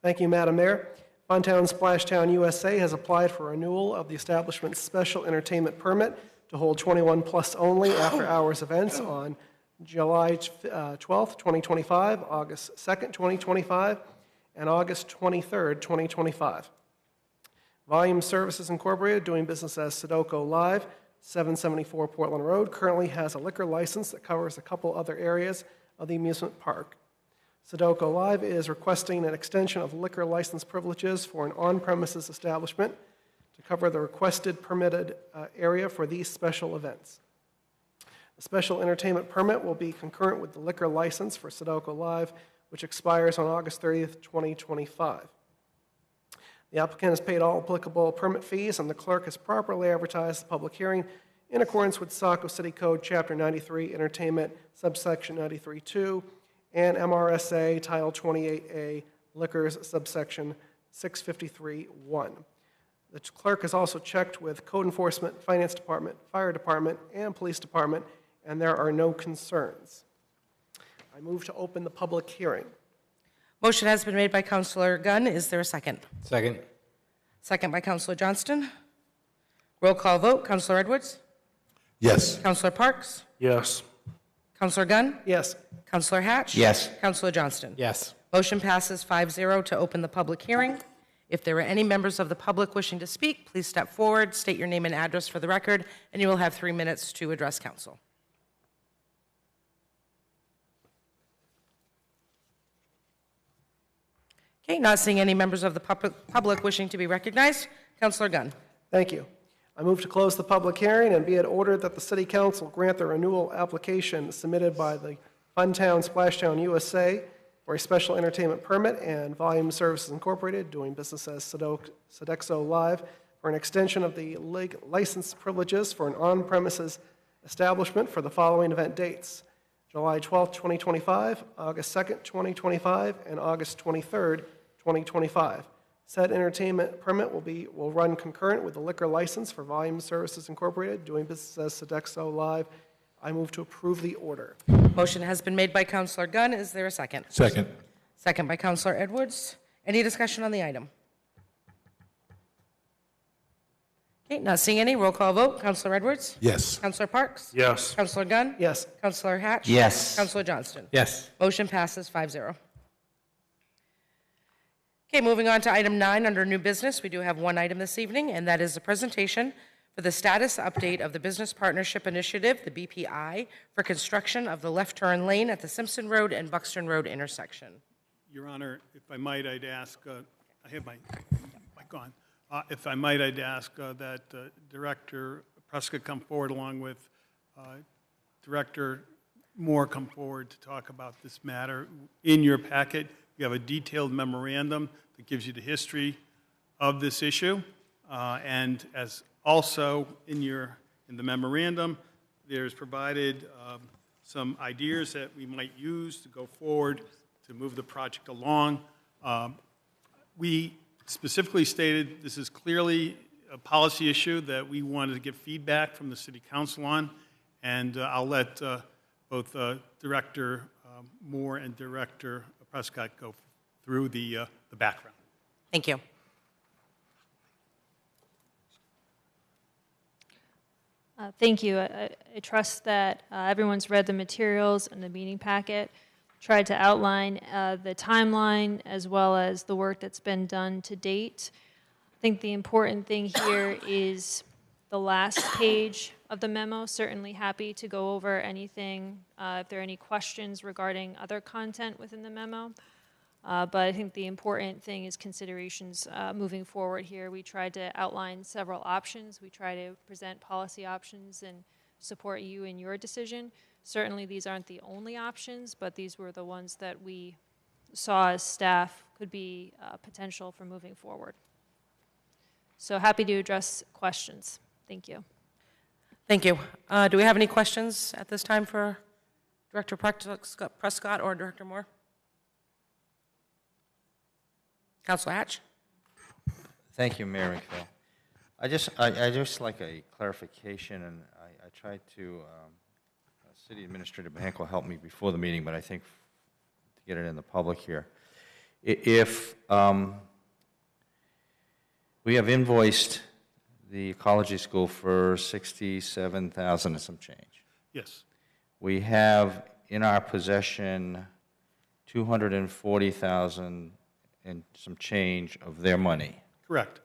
Thank you, Madam Mayor. Funtown Splashtown USA has applied for renewal of the establishment's special entertainment permit to hold 21+ only after-hours events on July 12th, 2025, August 2nd, 2025, and August 23rd, 2025. Volume Services Incorporated, doing business as Sudoku Live, 774 Portland Road, currently has a liquor license that covers a couple other areas of the amusement park. Sudoku Live is requesting an extension of liquor license privileges for an on-premises establishment to cover the requested permitted area for these special events. The special entertainment permit will be concurrent with the liquor license for Sudoku Live, which expires on August 30th, 2025. The applicant has paid all applicable permit fees, and the clerk has properly advertised the public hearing in accordance with Saco City Code, Chapter 93, Entertainment, subsection 93-2, and MRSA Title 28A, Liquors, subsection 653-1. The clerk has also checked with Code Enforcement, Finance Department, Fire Department, and Police Department, and there are no concerns. I move to open the public hearing. Motion has been made by Councilor Gunn. Is there a second? Second. Second by Councilor Johnston. Roll call vote. Councilor Edwards? Yes. Councilor Parks? Yes. Councilor Gunn? Yes. Councilor Hatch? Yes. Councilor Johnston? Yes. Motion passes 5-0 to open the public hearing. If there are any members of the public wishing to speak, please step forward, state your name and address for the record, and you will have 3 minutes to address council. Okay, not seeing any members of the public wishing to be recognized. Councilor Gunn. Thank you. I move to close the public hearing and be it ordered that the City Council grant the renewal application submitted by the Funtown Splashtown USA for a special entertainment permit and Volume Services Incorporated, doing business as Sodexo Live, for an extension of the license privileges for an on-premises establishment for the following event dates: July 12th, 2025, August 2nd, 2025, and August 23rd, 2025. Said entertainment permit will run concurrent with the liquor license for Volume Services Incorporated, doing business as Sodexo Live. I move to approve the order. Motion has been made by Councilor Gunn. Is there a second? Second. Second by Councilor Edwards. Any discussion on the item? Okay, not seeing any. Roll call vote. Councilor Edwards? Yes. Councilor Parks? Yes. Councilor Gunn? Yes. Councilor Hatch? Yes. Councilor Johnston? Yes. Motion passes 5-0. Okay, moving on to item 9 under new business. We do have one item this evening, and that is a presentation for the status update of the Business Partnership Initiative, the BPI, for construction of the left turn lane at the Simpson Road and Buxton Road intersection. Your Honor, if I might, I'd ask, I have my mic on. If I might, I'd ask that Director Prescott come forward along with Director Moore come forward to talk about this matter. In your packet, you have a detailed memorandum that gives you the history of this issue. And as also in the memorandum, there's provided some ideas that we might use to go forward to move the project along. We specifically stated this is clearly a policy issue that we wanted to get feedback from the City Council on, and I'll let both Director Moore and Director Prescott go through the background. Thank you. Thank you. I trust that everyone's read the materials and the meeting packet, tried to outline the timeline as well as the work that's been done to date. I think the important thing here is the last page of the memo. Certainly happy to go over anything, if there are any questions regarding other content within the memo. But I think the important thing is considerations moving forward here. We tried to outline several options. We try to present policy options and support you in your decision. Certainly these aren't the only options, but these were the ones that we saw as staff could be potential for moving forward. So happy to address questions. Thank you. Thank you. Do we have any questions at this time for Director Prescott or Director Moore? Councilor Hatch? Thank you, Mayor McPhail. I just like a clarification, and I tried to, City Administrator Mahenko helped me before the meeting, but I think to get it in the public here. If we have invoiced the ecology school for $67,000 and some change. Yes. We have in our possession $240,000 and some change of their money. Correct.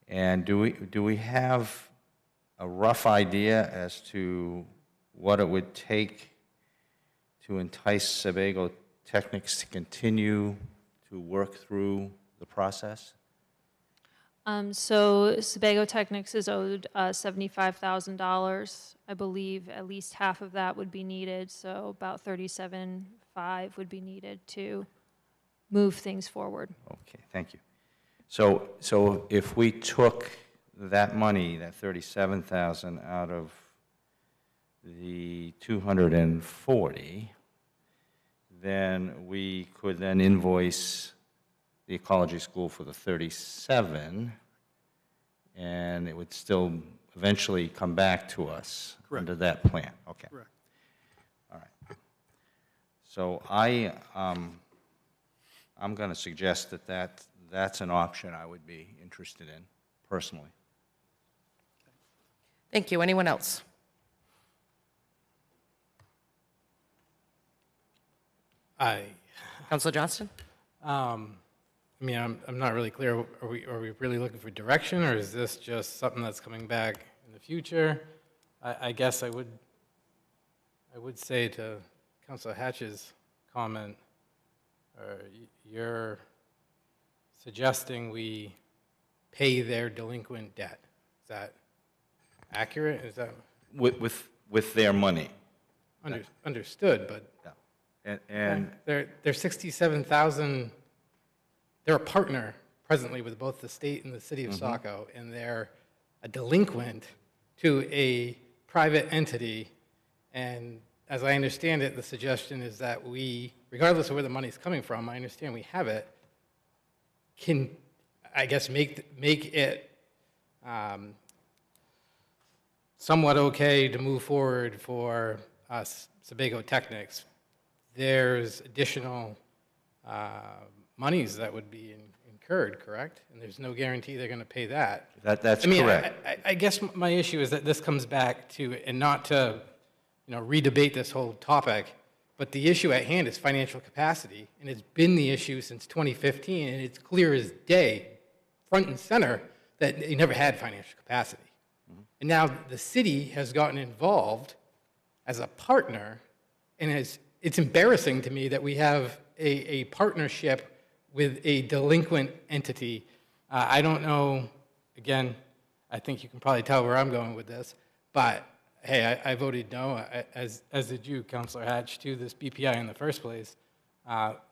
And do we have a rough idea as to what it would take to entice Sebago Technics to continue to work through the process? So Sebago Technics is owed $75,000. I believe at least half of that would be needed, so about $37,500 would be needed to move things forward. Okay, thank you. So if we took that money, that $37,000 out of the 240, then we could then invoice the ecology school for the 37, and it would still eventually come back to us. Correct. Under that plan. Okay. Correct. All right. So I'm going to suggest that's an option I would be interested in personally. Thank you. Anyone else? Councilor Johnston? I mean, I'm not really clear. Are we really looking for direction, or is this just something that's coming back in the future? I guess I would say to Councilor Hatch's comment, you're suggesting we pay their delinquent debt. Is that accurate? Is that with their money? Understood, but yeah. And they're $67,000. They're a partner presently with both the state and the city of Saco, and they're a delinquent to a private entity. And as I understand it, the suggestion is that we, regardless of where the money's coming from, I understand we have it, can, I guess, make it somewhat okay to move forward for us, Sebago Technics. There's additional monies that would be incurred, correct? And there's no guarantee they're going to pay that. That's correct. I guess my issue is that this comes back to, and not to, redebate this whole topic, But the issue at hand is financial capacity, and it's been the issue since 2015, and it's clear as day, front and center, that they never had financial capacity. And now the city has gotten involved as a partner, and it's embarrassing to me that we have a partnership with a delinquent entity. I don't know, again, I think you can probably tell where I'm going with this, but hey, I voted no, as did you, Councilor Hatch, to this BPI in the first place.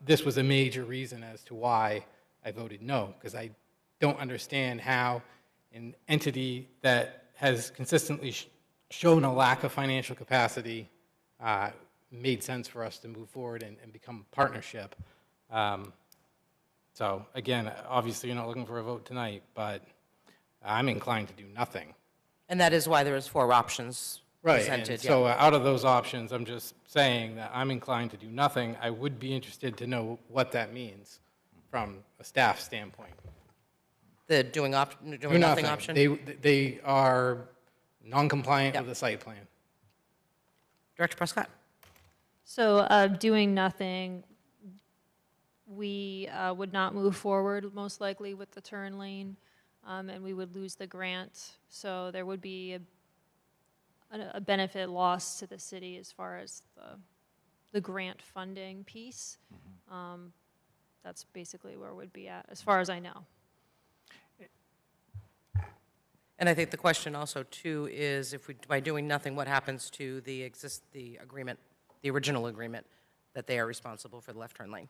This was a major reason as to why I voted no, because I don't understand how an entity that has consistently shown a lack of financial capacity made sense for us to move forward and become a partnership. So again, obviously you're not looking for a vote tonight, but I'm inclined to do nothing. And that is why there is 4 options presented. And so out of those options, I'm just saying that I'm inclined to do nothing. I would be interested to know what that means from a staff standpoint. The doing nothing option? They are non-compliant with the site plan. Director Prescott? So doing nothing, we would not move forward most likely with the turn lane, and we would lose the grant. So there would be a benefit loss to the city as far as the grant funding piece. That's basically where we'd be at, as far as I know. And I think the question also, too, is if we, by doing nothing, what happens to the agreement, the original agreement, that they are responsible for the left turn lane?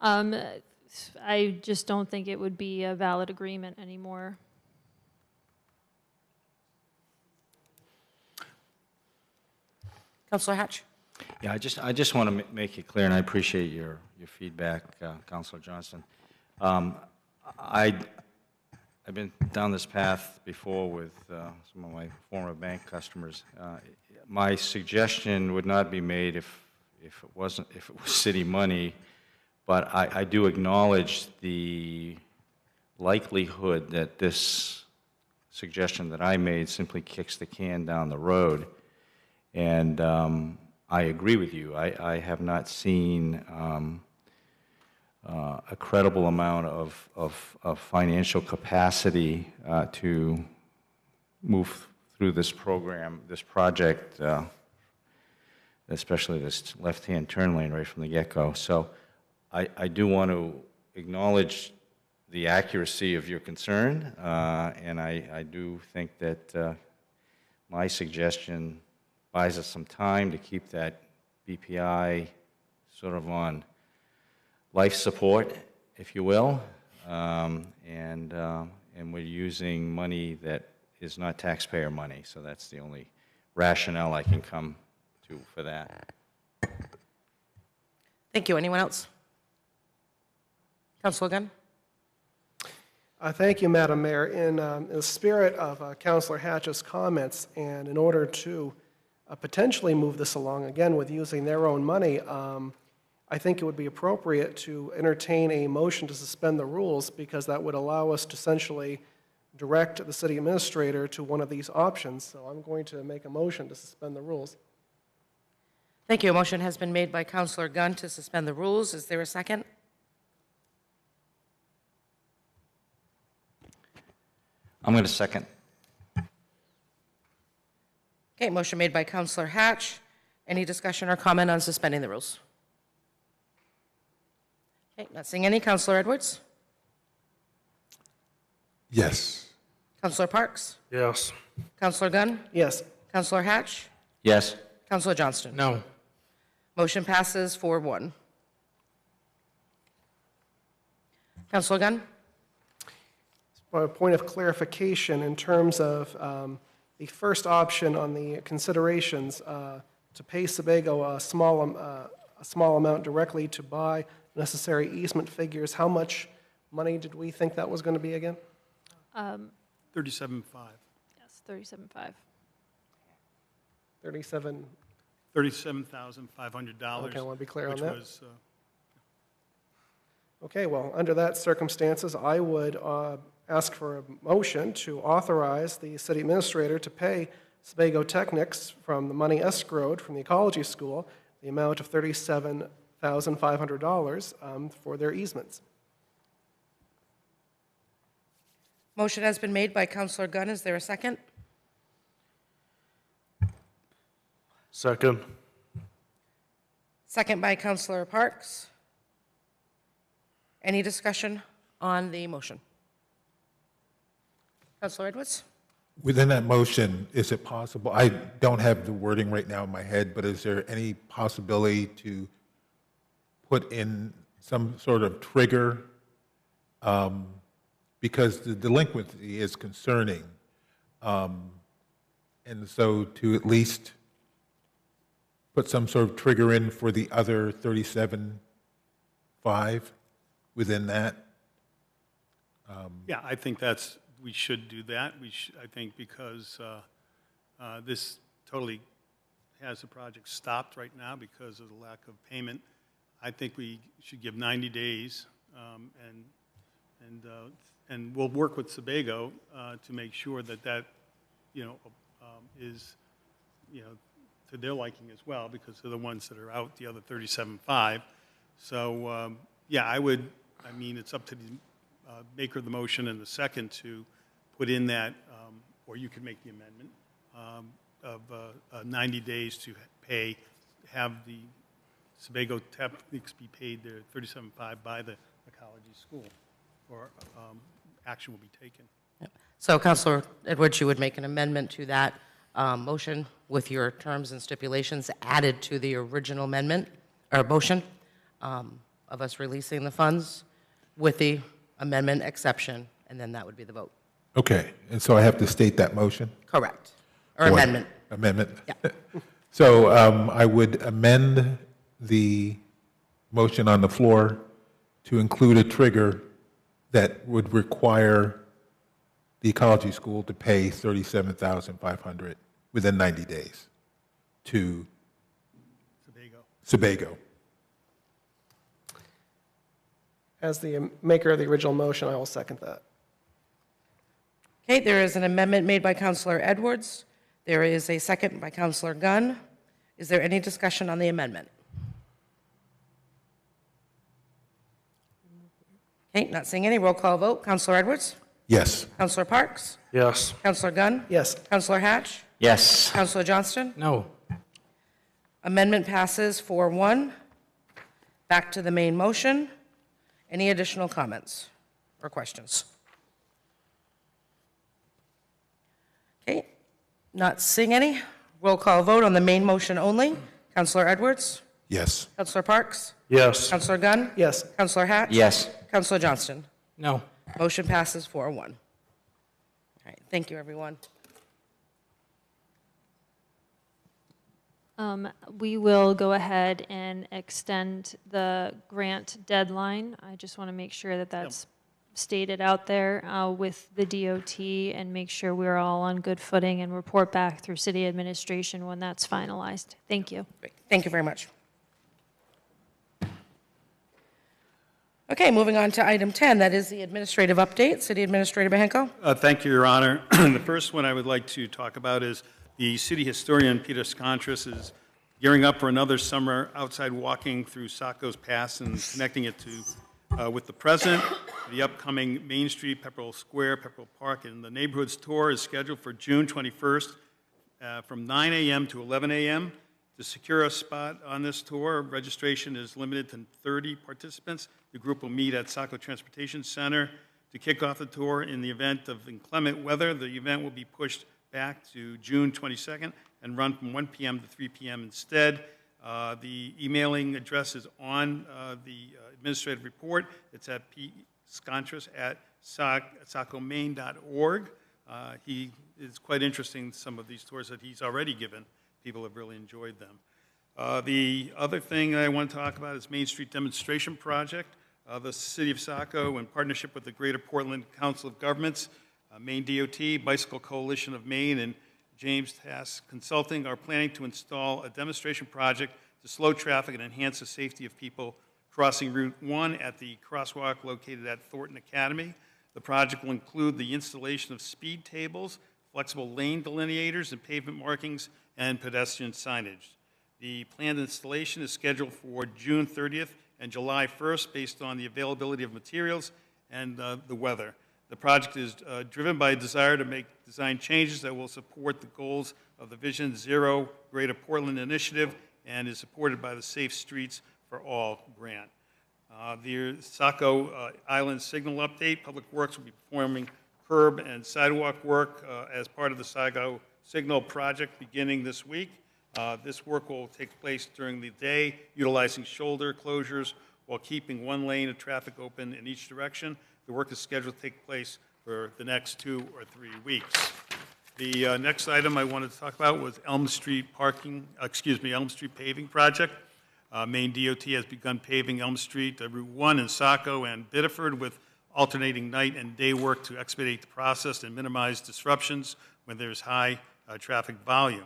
I just don't think it would be a valid agreement anymore. Councilor Hatch? Yeah, I just want to make it clear, and I appreciate your feedback, Councilor Johnston. I've been down this path before with some of my former bank customers. My suggestion would not be made if it was city money, but I do acknowledge the likelihood that this suggestion that I made simply kicks the can down the road. And I agree with you. I have not seen a credible amount of financial capacity to move through this program, this project, especially this left-hand turn lane right from the get-go. So I do want to acknowledge the accuracy of your concern, and I do think that my suggestion buys us some time to keep that BPI sort of on life support, if you will, and we're using money that is not taxpayer money, so that's the only rationale I can come to for that. Thank you. Anyone else? Councilor Gunn? Thank you, Madam Mayor. In the spirit of Councilor Hatch's comments, and in order to potentially move this along, again, with using their own money, I think it would be appropriate to entertain a motion to suspend the rules, because that would allow us to essentially direct the city administrator to one of these options. So I'm going to make a motion to suspend the rules. Thank you. A motion has been made by Councilor Gunn to suspend the rules. Is there a second? I'm going to second. Okay, motion made by Councilor Hatch. Any discussion or comment on suspending the rules? Okay, not seeing any. Councilor Edwards? Yes. Councilor Parks? Yes. Councilor Gunn? Yes. Councilor Hatch? Yes. Councilor Johnston? No. Motion passes 4-1. Councilor Gunn? A point of clarification in terms of the first option on the considerations to pay Sebago a small amount directly to buy necessary easement figures. How much money did we think that was going to be again? 37.5. Yes, 37.5. 37. $37,500. Okay, I want to be clear on which that. was, Okay, well, under that circumstances, I would ask for a motion to authorize the city administrator to pay Sebago Technics from the money escrowed from the Ecology School, the amount of $37,500 for their easements. Motion has been made by Counselor Gunn. Is there a second? Second. Second by Counselor Parks. Any discussion on the motion? Counselor Edwards? Within that motion, is it possible, I don't have the wording right now in my head, but is there any possibility to put in some sort of trigger? Because the delinquency is concerning. And so to at least put some sort of trigger in for the other 37.5 within that? Yeah, I think we should do that. I think because this totally has the project stopped right now because of the lack of payment. I think we should give 90 days, and we'll work with Sebago to make sure that is to their liking as well, because they're the ones that are out the other 37.5. So yeah, it's up to the maker of the motion and the second to put in that, or you could make the amendment of 90 days to have the Sebago Technics be paid their 37.5 by the ecology school, or action will be taken. So, Counselor Edwards, you would make an amendment to that motion with your terms and stipulations added to the original amendment, or motion, of us releasing the funds with the amendment exception, and then that would be the vote. Okay, and so I have to state that motion? Correct. Or amendment. Amendment. Yeah. So I would amend the motion on the floor to include a trigger that would require the ecology school to pay $37,500 within 90 days to Sebago. As the maker of the original motion, I will second that. Okay, there is an amendment made by Counselor Edwards. There is a second by Counselor Gunn. Is there any discussion on the amendment? Okay, not seeing any. Roll call vote. Counselor Edwards? Yes. Counselor Parks? Yes. Counselor Gunn? Yes. Counselor Hatch? Yes. Counselor Johnston? No. Amendment passes 4-1. Back to the main motion. Any additional comments or questions? Okay, not seeing any. Roll call vote on the main motion only. Counselor Edwards? Yes. Counselor Parks? Yes. Counselor Gunn? Yes. Counselor Hatch? Yes. Counselor Johnston? No. Motion passes 4-1. All right, thank you, everyone. We will go ahead and extend the grant deadline. I just want to make sure that that's stated out there with the DOT and make sure we're all on good footing and report back through city administration when that's finalized. Thank you. Great. Thank you very much. Okay, moving on to item 10, that is the administrative update. City Administrator Bahenko. Thank you, Your Honor. The first one I would like to talk about is the city historian, Peter Scontris, is gearing up for another summer outside walking through Saco's past and connecting it to with the present, the upcoming Main Street, Pepperell Square, Pepperell Park, and the neighborhood's tour is scheduled for June 21st from 9 a.m. to 11 a.m. To secure a spot on this tour, registration is limited to 30 participants. The group will meet at Saco Transportation Center to kick off the tour. In the event of inclement weather, the event will be pushed back to June 22nd and run from 1 p.m. to 3 p.m. instead. The emailing address is on the administrative report. It's at pscontris@sacomaine.org. He is quite interesting, some of these tours that he's already given. People have really enjoyed them. The other thing I want to talk about is Main Street Demonstration Project. The City of Saco, in partnership with the Greater Portland Council of Governments, Maine DOT, Bicycle Coalition of Maine, and James Task Consulting are planning to install a demonstration project to slow traffic and enhance the safety of people crossing Route 1 at the crosswalk located at Thornton Academy. The project will include the installation of speed tables, flexible lane delineators and pavement markings, and pedestrian signage. The planned installation is scheduled for June 30th and July 1st based on the availability of materials and the weather. The project is driven by a desire to make design changes that will support the goals of the Vision Zero Greater Portland Initiative and is supported by the Safe Streets for All grant. The Saco Island Signal Update, Public Works will be performing curb and sidewalk work as part of the Saco Signal project beginning this week. This work will take place during the day, utilizing shoulder closures while keeping one lane of traffic open in each direction. The work is scheduled to take place for the next 2 or 3 weeks. The next item I wanted to talk about was Elm Street Elm Street paving project. Maine DOT has begun paving Elm Street, Route 1 in Saco and Biddeford with alternating night and day work to expedite the process and minimize disruptions when there's high traffic volume.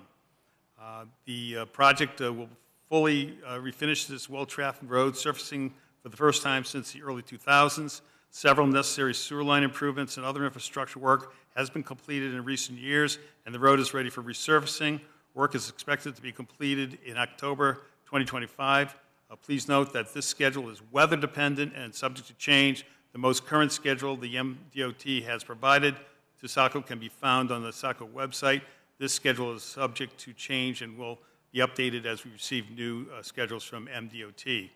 The project will fully refinish this well-trafficked road, surfacing for the first time since the early 2000s. Several necessary sewer line improvements and other infrastructure work has been completed in recent years, and the road is ready for resurfacing. Work is expected to be completed in October 2025. Please note that this schedule is weather dependent and subject to change. The most current schedule the MDOT has provided to Saco can be found on the Saco website. This schedule is subject to change and will be updated as we receive new schedules from MDOT.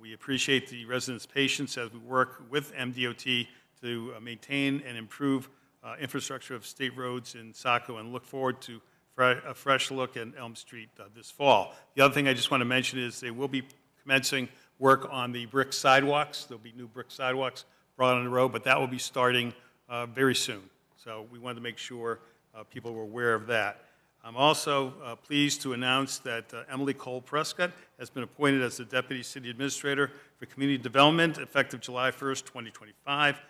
We appreciate the residents' patience as we work with MDOT to maintain and improve infrastructure of state roads in Saco and look forward to a fresh look at Elm Street this fall. The other thing I just want to mention is they will be commencing work on the brick sidewalks. There'll be new brick sidewalks brought on the road, but that will be starting very soon. So we wanted to make sure people were aware of that. I'm also pleased to announce that Emily Cole Prescott has been appointed as the Deputy City Administrator for Community Development effective July 1st, 2025.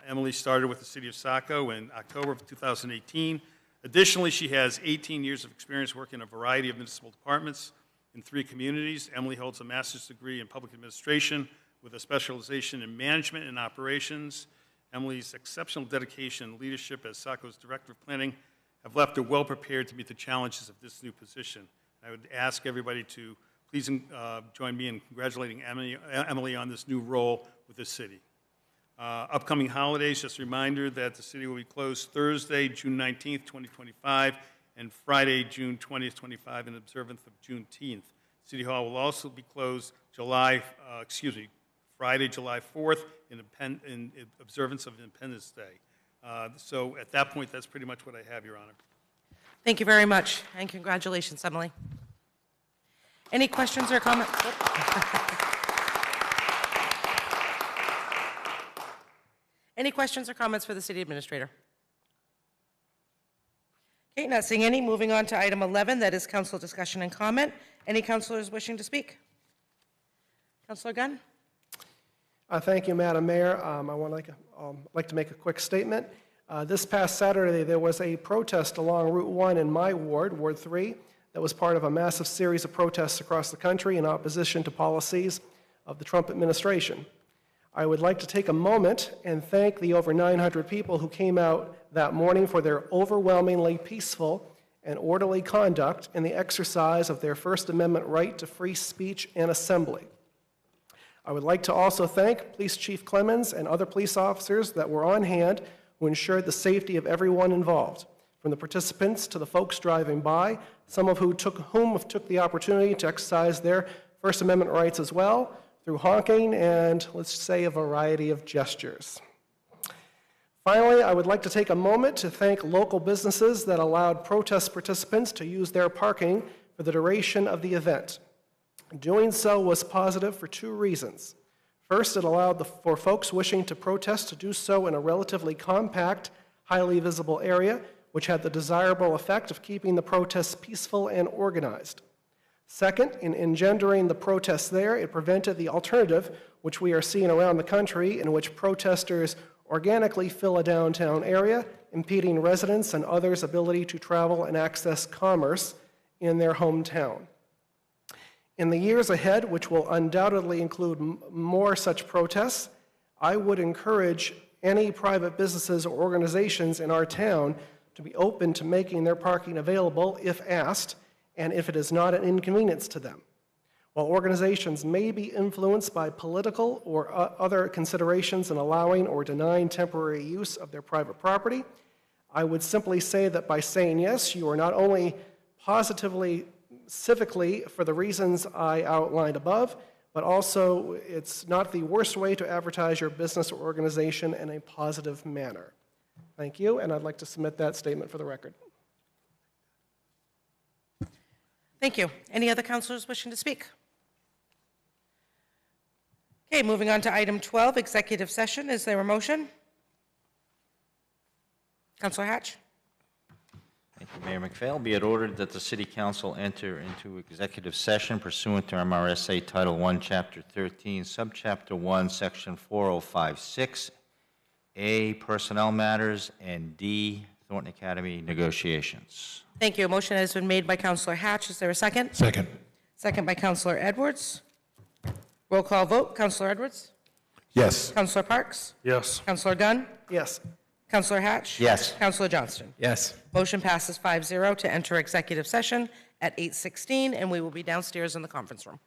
Emily started with the City of Saco in October of 2018. Additionally, she has 18 years of experience working in a variety of municipal departments in 3 communities. Emily holds a master's degree in public administration with a specialization in management and operations. Emily's exceptional dedication and leadership as Saco's Director of Planning have left her well prepared to meet the challenges of this new position. I would ask everybody to please join me in congratulating Emily on this new role with the city. Upcoming holidays, just a reminder that the city will be closed Thursday, June 19th, 2025, and Friday, June 20th, 2025, in observance of Juneteenth. City Hall will also be closed Friday, July 4th, in observance of Independence Day. So at that point, that's pretty much what I have, Your Honor. Thank you very much, and congratulations, Emily. Any questions or comments? Any questions or comments for the City Administrator? Okay, not seeing any. Moving on to item 11, that is council discussion and comment. Any councilors wishing to speak? Councilor Gunn? Thank you, Madam Mayor. I would like to make a quick statement. This past Saturday, there was a protest along Route 1 in my ward, Ward 3, that was part of a massive series of protests across the country in opposition to policies of the Trump administration. I would like to take a moment and thank the over 900 people who came out that morning for their overwhelmingly peaceful and orderly conduct in the exercise of their First Amendment right to free speech and assembly. I would like to also thank Police Chief Clemens and other police officers that were on hand who ensured the safety of everyone involved, from the participants to the folks driving by, some of whom took the opportunity to exercise their First Amendment rights as well, through honking and, let's say, a variety of gestures. Finally, I would like to take a moment to thank local businesses that allowed protest participants to use their parking for the duration of the event. Doing so was positive for 2 reasons. First, it allowed for folks wishing to protest to do so in a relatively compact, highly visible area, which had the desirable effect of keeping the protests peaceful and organized. Second, in engendering the protests there, it prevented the alternative, which we are seeing around the country, in which protesters organically fill a downtown area, impeding residents and others' ability to travel and access commerce in their hometown. In the years ahead, which will undoubtedly include more such protests, I would encourage any private businesses or organizations in our town to be open to making their parking available if asked and if it is not an inconvenience to them. While organizations may be influenced by political or other considerations in allowing or denying temporary use of their private property, I would simply say that by saying yes, you are not only positively civically for the reasons I outlined above, but also it's not the worst way to advertise your business or organization in a positive manner. Thank you, and I'd like to submit that statement for the record. Thank you. Any other councilors wishing to speak? Okay, moving on to item 12, executive session. Is there a motion? Councilor Hatch? Thank you, Mayor McPhail. Be it ordered that the City Council enter into executive session pursuant to MRSA Title I, Chapter 13, Subchapter 1, Section 4056, A, Personnel Matters, and D, Thornton Academy negotiations. Thank you. A motion has been made by Councilor Hatch. Is there a second? Second. Second by Councilor Edwards. Roll call vote. Councilor Edwards? Yes. Councilor Parks? Yes. Councilor Gunn? Yes. Councilor Hatch? Yes. Councilor Johnston? Yes. Motion passes 5-0 to enter executive session at 8:16, and we will be downstairs in the conference room.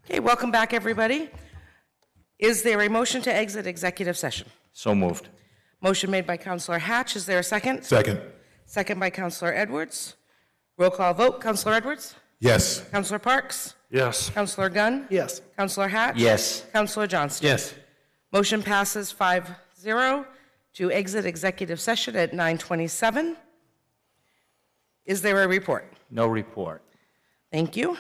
Okay, welcome back, everybody. Is there a motion to exit executive session? So moved. Motion made by Counselor Hatch. Is there a second? Second. Second by Counselor Edwards. Roll call vote. Counselor Edwards? Yes. Counselor Parks? Yes. Counselor Gunn? Yes. Counselor Hatch? Yes. Counselor Johnston? Yes. Motion passes 5-0 to exit executive session at 9:27. Is there a report? No report. Thank you.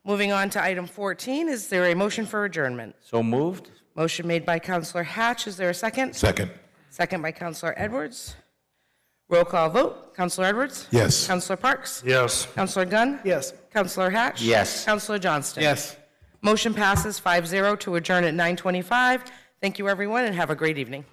Moving on to item 14, is there a motion for adjournment? So moved. Motion made by Counselor Hatch. Is there a second? Second. Second by Counselor Edwards. Roll call vote. Counselor Edwards? Yes. Counselor Parks? Yes. Counselor Gunn? Yes. Counselor Hatch? Yes. Counselor Johnston? Yes. Motion passes 5-0 to adjourn at 9:25. Thank you, everyone, and have a great evening.